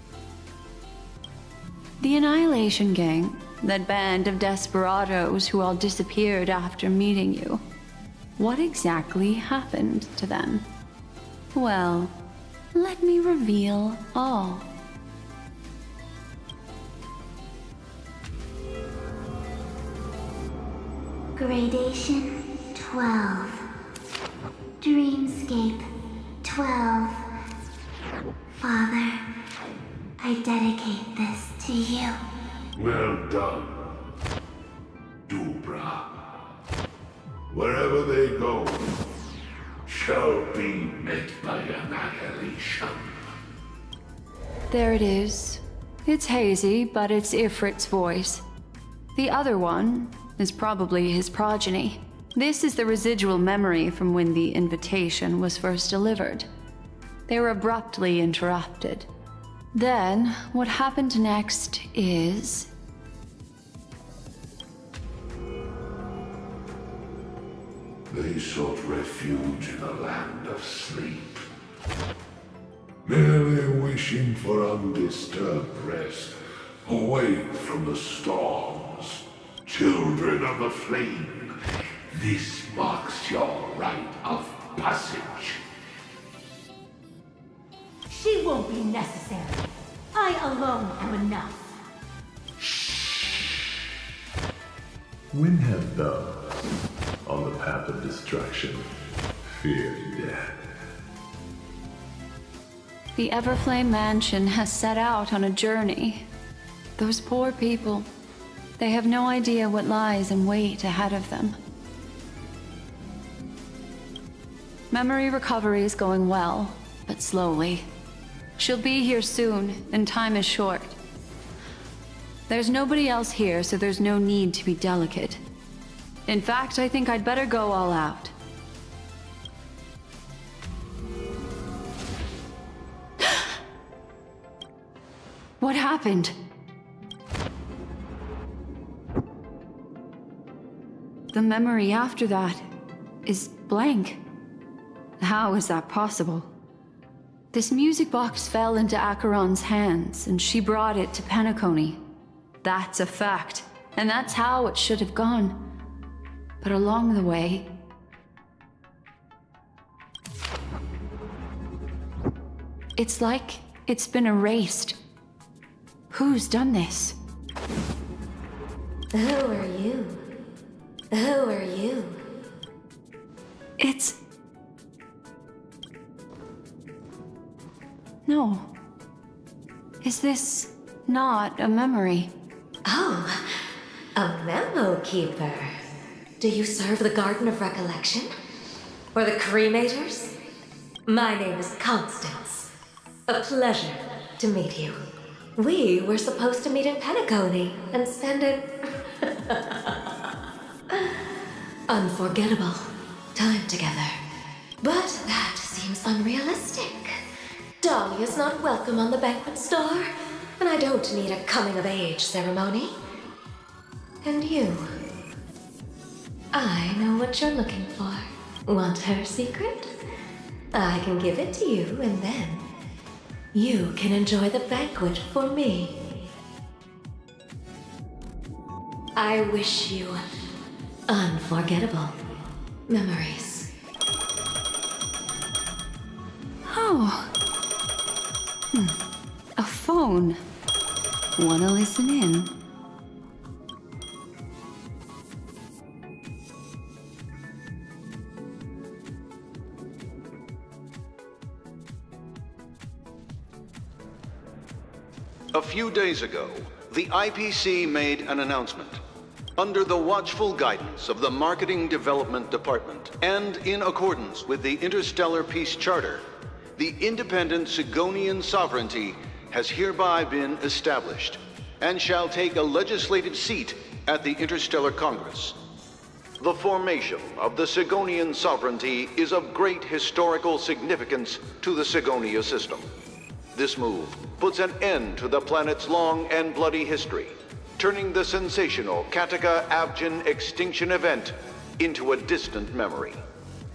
The Annihilation Gang, that band of desperados who all disappeared after meeting you. What exactly happened to them? Well, let me reveal all. Gradation 12. Dreamscape 12. Father, I dedicate this to you. Well done, Dubra. Wherever they go, shall be met by annihilation. There it is. It's hazy, but it's Ifrit's voice. The other one is probably his progeny. This is the residual memory from when the invitation was first delivered. They were abruptly interrupted. Then, what happened next is... They sought refuge in a land of sleep, merely wishing for undisturbed rest, away from the storms. Children of the flame, this marks your rite of passage. She won't be necessary. I alone am enough. When have those on the path of destruction feared death? The Everflame Mansion has set out on a journey. Those poor people, they have no idea what lies in wait ahead of them. Memory recovery is going well, but slowly. She'll be here soon, and time is short. There's nobody else here, so there's no need to be delicate. In fact, I think I'd better go all out. What happened? The memory after that is blank. How is that possible? This music box fell into Acheron's hands, and she brought it to Penacony. That's a fact, and that's how it should have gone. But along the way... it's like it's been erased. Who's done this? Who are you? Who are you? It's... No. Is this not a memory? Oh, a memo keeper. Do you serve the Garden of Recollection? Or the Cremators? My name is Constance. A pleasure to meet you. We were supposed to meet in Penacony and spend an unforgettable time together. But that seems unrealistic. Dolly is not welcome on the banquet star, and I don't need a coming-of-age ceremony. And you? I know what you're looking for. Want her secret? I can give it to you, and then you can enjoy the banquet for me. I wish you unforgettable memories. Oh. A phone. Wanna listen in? A few days ago, the IPC made an announcement. Under the watchful guidance of the Marketing Development Department, and in accordance with the Interstellar Peace Charter, the independent Sigonian sovereignty has hereby been established, and shall take a legislative seat at the Interstellar Congress. The formation of the Sigonian sovereignty is of great historical significance to the Sigonia system. This move puts an end to the planet's long and bloody history, turning the sensational Kataka-Abjin extinction event into a distant memory.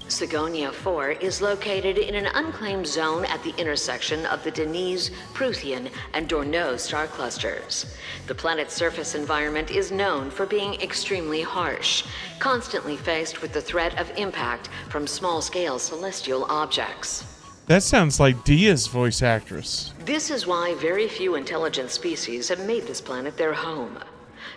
Sigonia 4 is located in an unclaimed zone at the intersection of the Denise, Prothean, and Dorneau star clusters. The planet's surface environment is known for being extremely harsh, constantly faced with the threat of impact from small-scale celestial objects. That sounds like Dia's voice actress. This is why very few intelligent species have made this planet their home,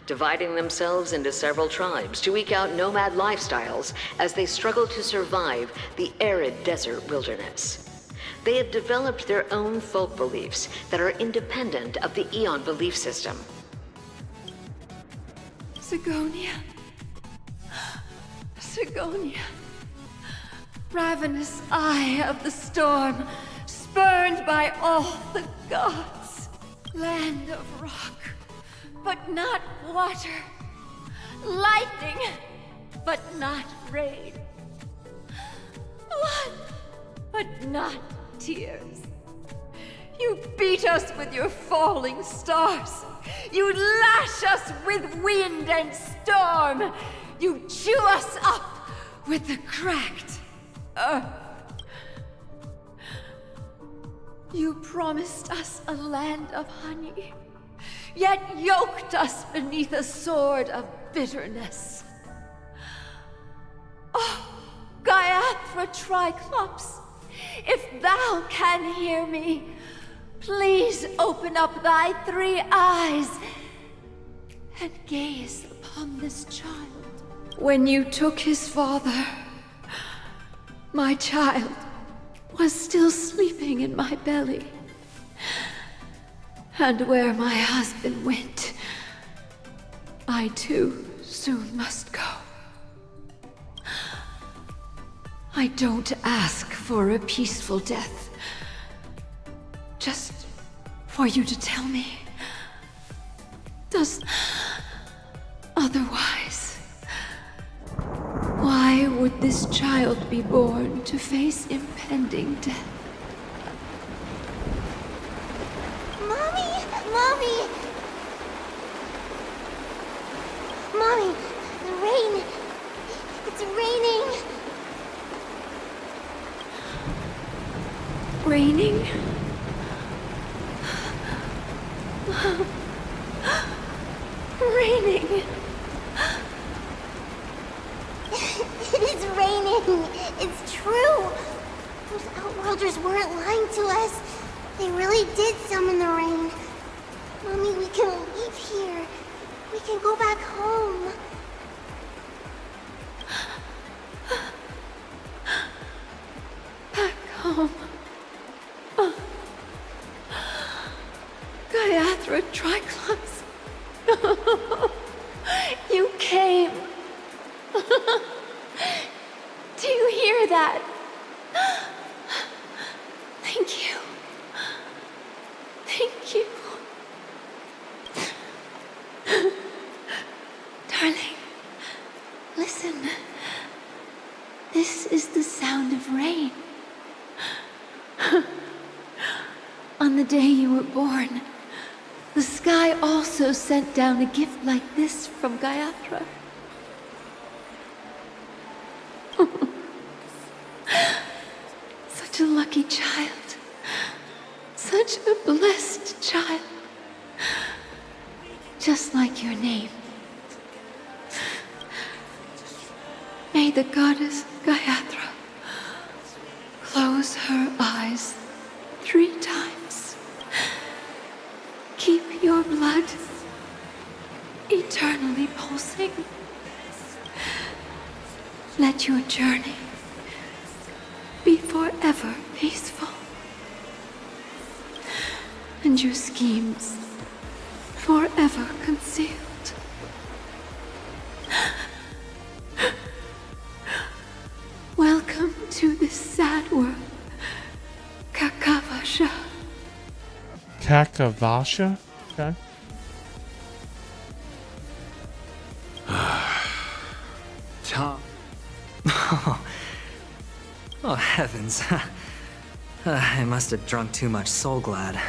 dividing themselves into several tribes to eke out nomad lifestyles as they struggle to survive the arid desert wilderness. They have developed their own folk beliefs that are independent of the Eon belief system. Sigonia. Sigonia. Ravenous eye of the storm, spurned by all the gods. Land of rock, but not water. Lightning, but not rain. Blood, but not tears. You beat us with your falling stars. You lash us with wind and storm. You chew us up with the cracked earth. You promised us a land of honey, yet yoked us beneath a sword of bitterness. Oh, Gaiathra Triclops, if thou can hear me, please open up thy three eyes and gaze upon this child. When you took his father, my child was still sleeping in my belly. And where my husband went, I too soon must go. I don't ask for a peaceful death, just for you to tell me. Does otherwise, why would this child be born to face impending death? Mommy! Mommy! Mommy! The rain! It's raining! Raining? Raining! It's raining! It's true! Those Outworlders weren't lying to us. They really did summon the rain. Mommy, we can leave here. We can go back home. Back home. Gaiathra Triclops. You came. Do you hear that? Thank you. Thank you. Darling, listen. This is the sound of rain. On the day you were born, the sky also sent down a gift like this from Gayatra. Such a lucky child. Such a blessed child. Just like your name. May the goddess Gayatra close her eyes 3 times. Keep your blood eternally pulsing. Let your journey be forever peaceful. And your schemes forever concealed. Welcome to this sad world, Kakavasha. Kakavasha? Okay. Tom. Oh, heavens. I must have drunk too much Soul Glad.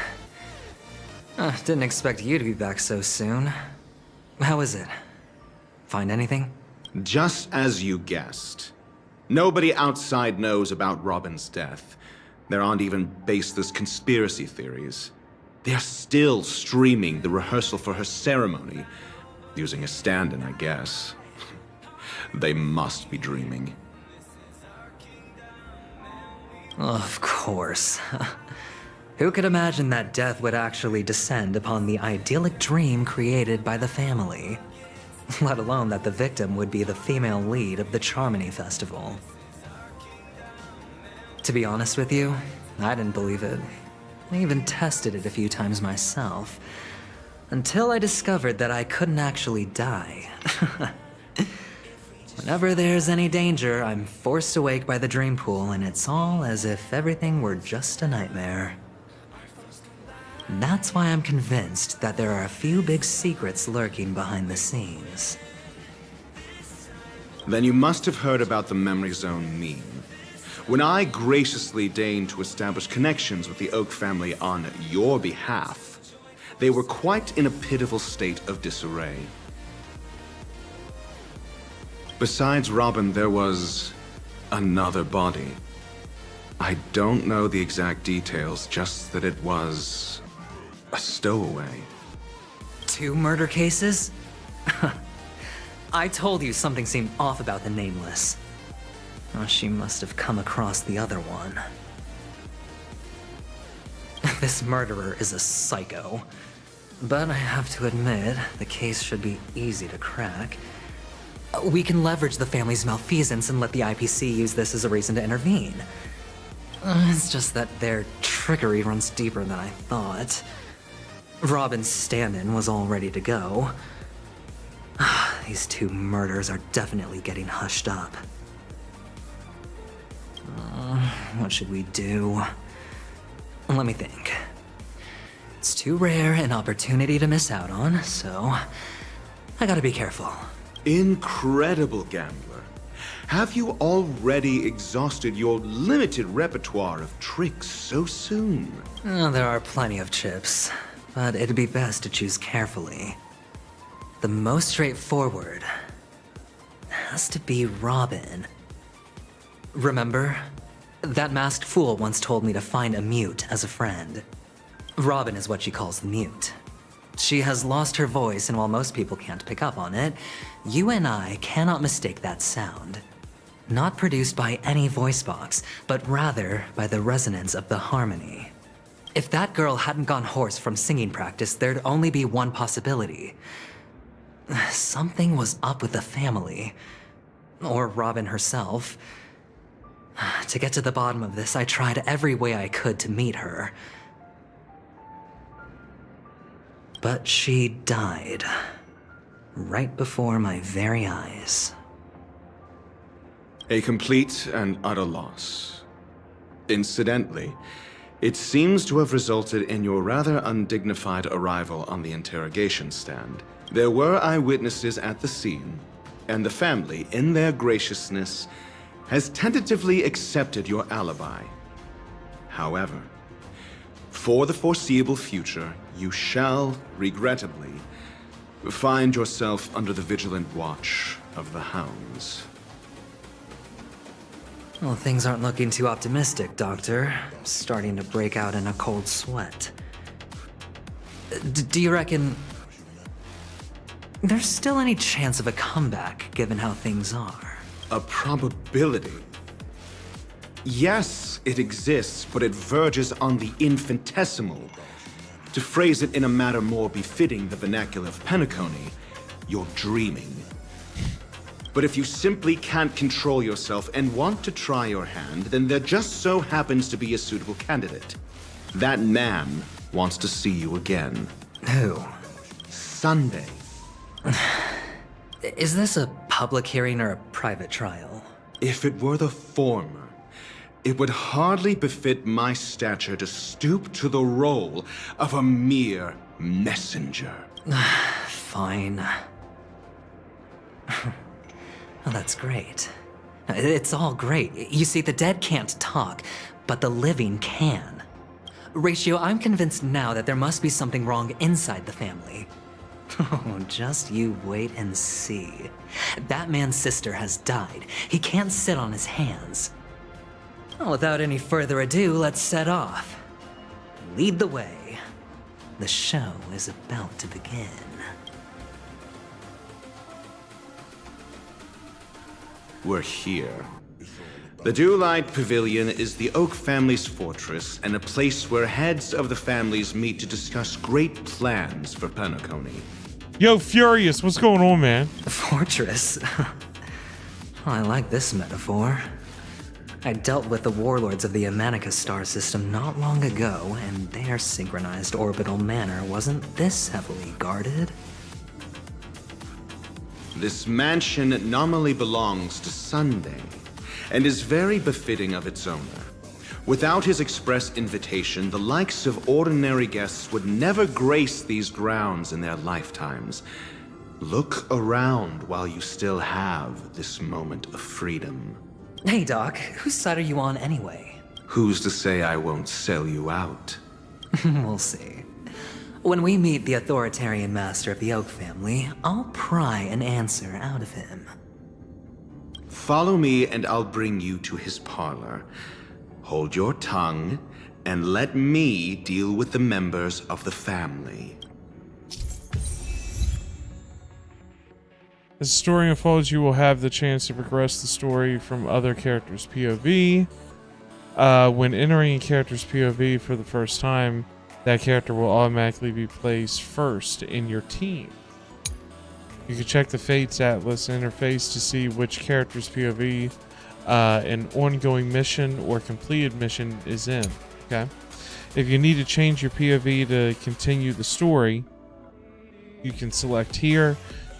Didn't expect you to be back so soon. How is it? Find anything? Just as you guessed. Nobody outside knows about Robin's death. There aren't even baseless conspiracy theories. They're still streaming the rehearsal for her ceremony, using a stand-in, I guess. They must be dreaming. Of course. Who could imagine that death would actually descend upon the idyllic dream created by the family? Let alone that the victim would be the female lead of the Charmony Festival. To be honest with you, I didn't believe it. I even tested it a few times myself, until I discovered that I couldn't actually die. Whenever there's any danger, I'm forced awake by the dream pool, and it's all as if everything were just a nightmare. That's why I'm convinced that there are a few big secrets lurking behind the scenes. Then you must have heard about the Memory Zone meme. When I graciously deigned to establish connections with the Oak family on your behalf, they were quite in a pitiful state of disarray. Besides Robin, there was another body. I don't know the exact details, just that it was a stowaway. 2 murder cases? I told you something seemed off about the Nameless. Oh, she must have come across the other one. This murderer is a psycho. But I have to admit, the case should be easy to crack. We can leverage the family's malfeasance and let the IPC use this as a reason to intervene. It's just that their trickery runs deeper than I thought. Robin's stand-in was all ready to go. These 2 murders are definitely getting hushed up. What should we do? Let me think. It's too rare an opportunity to miss out on, so I gotta be careful. Incredible gambler. Have you already exhausted your limited repertoire of tricks so soon? There are plenty of chips, but it'd be best to choose carefully. The most straightforward has to be Robin. Remember? That masked fool once told me to find a mute as a friend. Robin is what she calls the mute. She has lost her voice, and while most people can't pick up on it, you and I cannot mistake that sound. Not produced by any voice box, but rather by the resonance of the harmony. If that girl hadn't gone hoarse from singing practice, there'd only be one possibility. Something was up with the family. Or Robin herself. To get to the bottom of this, I tried every way I could to meet her. But she died. Right before my very eyes. A complete and utter loss. Incidentally, it seems to have resulted in your rather undignified arrival on the interrogation stand. There were eyewitnesses at the scene, and the family, in their graciousness, has tentatively accepted your alibi. However, For the foreseeable future, you shall, regrettably, find yourself under the vigilant watch of the hounds. Well, things aren't looking too optimistic, Doctor. I'm starting to break out in a cold sweat. Do you reckon there's still any chance of a comeback, given how things are? A probability? Yes, it exists, but it verges on the infinitesimal. To phrase it in a manner more befitting the vernacular of penacony, you're dreaming. But if you simply can't control yourself and want to try your hand, then there just so happens to be a suitable candidate. That man wants to see you again. Who? Sunday. Is this a public hearing or a private trial? If it were the former, it would hardly befit my stature to stoop to the role of a mere messenger. Fine. Oh, that's great. It's all great. You see, the dead can't talk, but the living can. Ratio, I'm convinced now that there must be something wrong inside the family. Oh, just you wait and see. That man's sister has died. He can't sit on his hands. Well, without any further ado, let's set off. Lead the way. The show is about to begin. We're here. The Dewlight Pavilion is the Oak family's fortress and a place where heads of the families meet to discuss great plans for penacony. Yo, Furious, what's going on, man? Fortress? I like this metaphor. I dealt with the warlords of the Amanica star system not long ago, and their synchronized orbital manor wasn't this heavily guarded. This mansion nominally belongs to Sunday, and is very befitting of its owner. Without his express invitation, the likes of ordinary guests would never grace these grounds in their lifetimes. Look around while you still have this moment of freedom. Hey, Doc, whose side are you on anyway? Who's to say I won't sell you out? We'll see. When we meet the authoritarian master of the Oak family, I'll pry an answer out of him. Follow me and I'll bring you to his parlor. Hold your tongue and let me deal with the members of the family. As the story unfolds, you will have the chance to progress the story from other characters' POV. When entering a character's POV for the first time, that character will automatically be placed first in your team. You can check the Fates Atlas interface to see which character's POV an ongoing mission or completed mission is in. Okay. If you need to change your POV to continue the story, you can select here.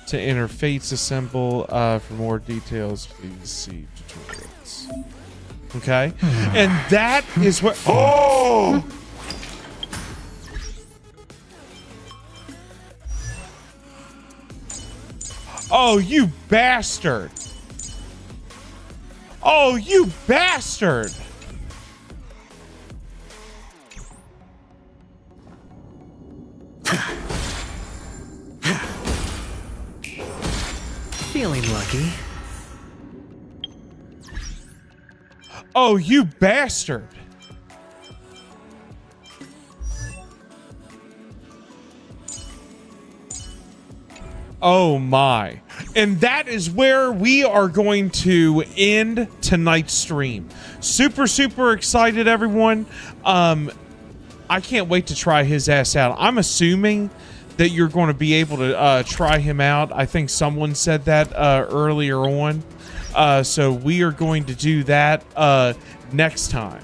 To enter Fates Assemble, for more details, please see tutorials. Okay? And that is what... Oh! Oh, you bastard! Oh, you bastard! Feeling lucky. Oh, you bastard! Oh my. And that is where we are going to end tonight's stream. Super, super excited, everyone. I can't wait to try his ass out. I'm assuming that you're going to be able to try him out. I think someone said that earlier on. So we are going to do that next time.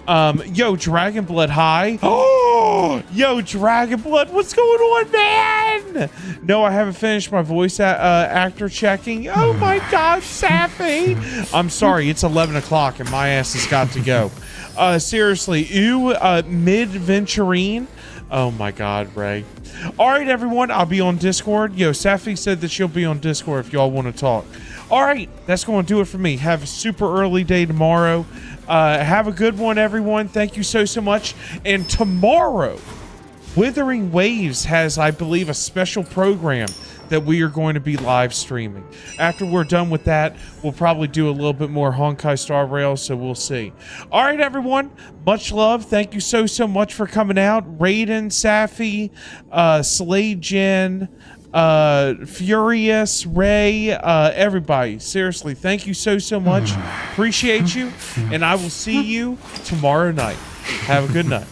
Yo, Dragonblood, hi. Oh, yo, Dragonblood, what's going on, man? No, I haven't finished my voice actor checking. Oh my God, Sappy. I'm sorry, it's 11 o'clock and my ass has got to go. Seriously, mid-venturine. Oh my God, Ray. All right, everyone, I'll be on Discord. Yo, Safi said that she'll be on Discord if y'all want to talk. All right, that's going to do it for me. Have a super early day tomorrow. Have a good one, everyone. Thank you so much. And tomorrow, Withering Waves has, I believe, a special program that we are going to be live streaming. After we're done with that, we'll probably do a little bit more honkaistarrail, so we'll see. All right, everyone. Much love. Thank you so much for coming out. Raiden, Safi, Slade Jen, Furious, Ray, everybody. Seriously, thank you so much. Appreciate you. And I will see you tomorrow night. Have a good night.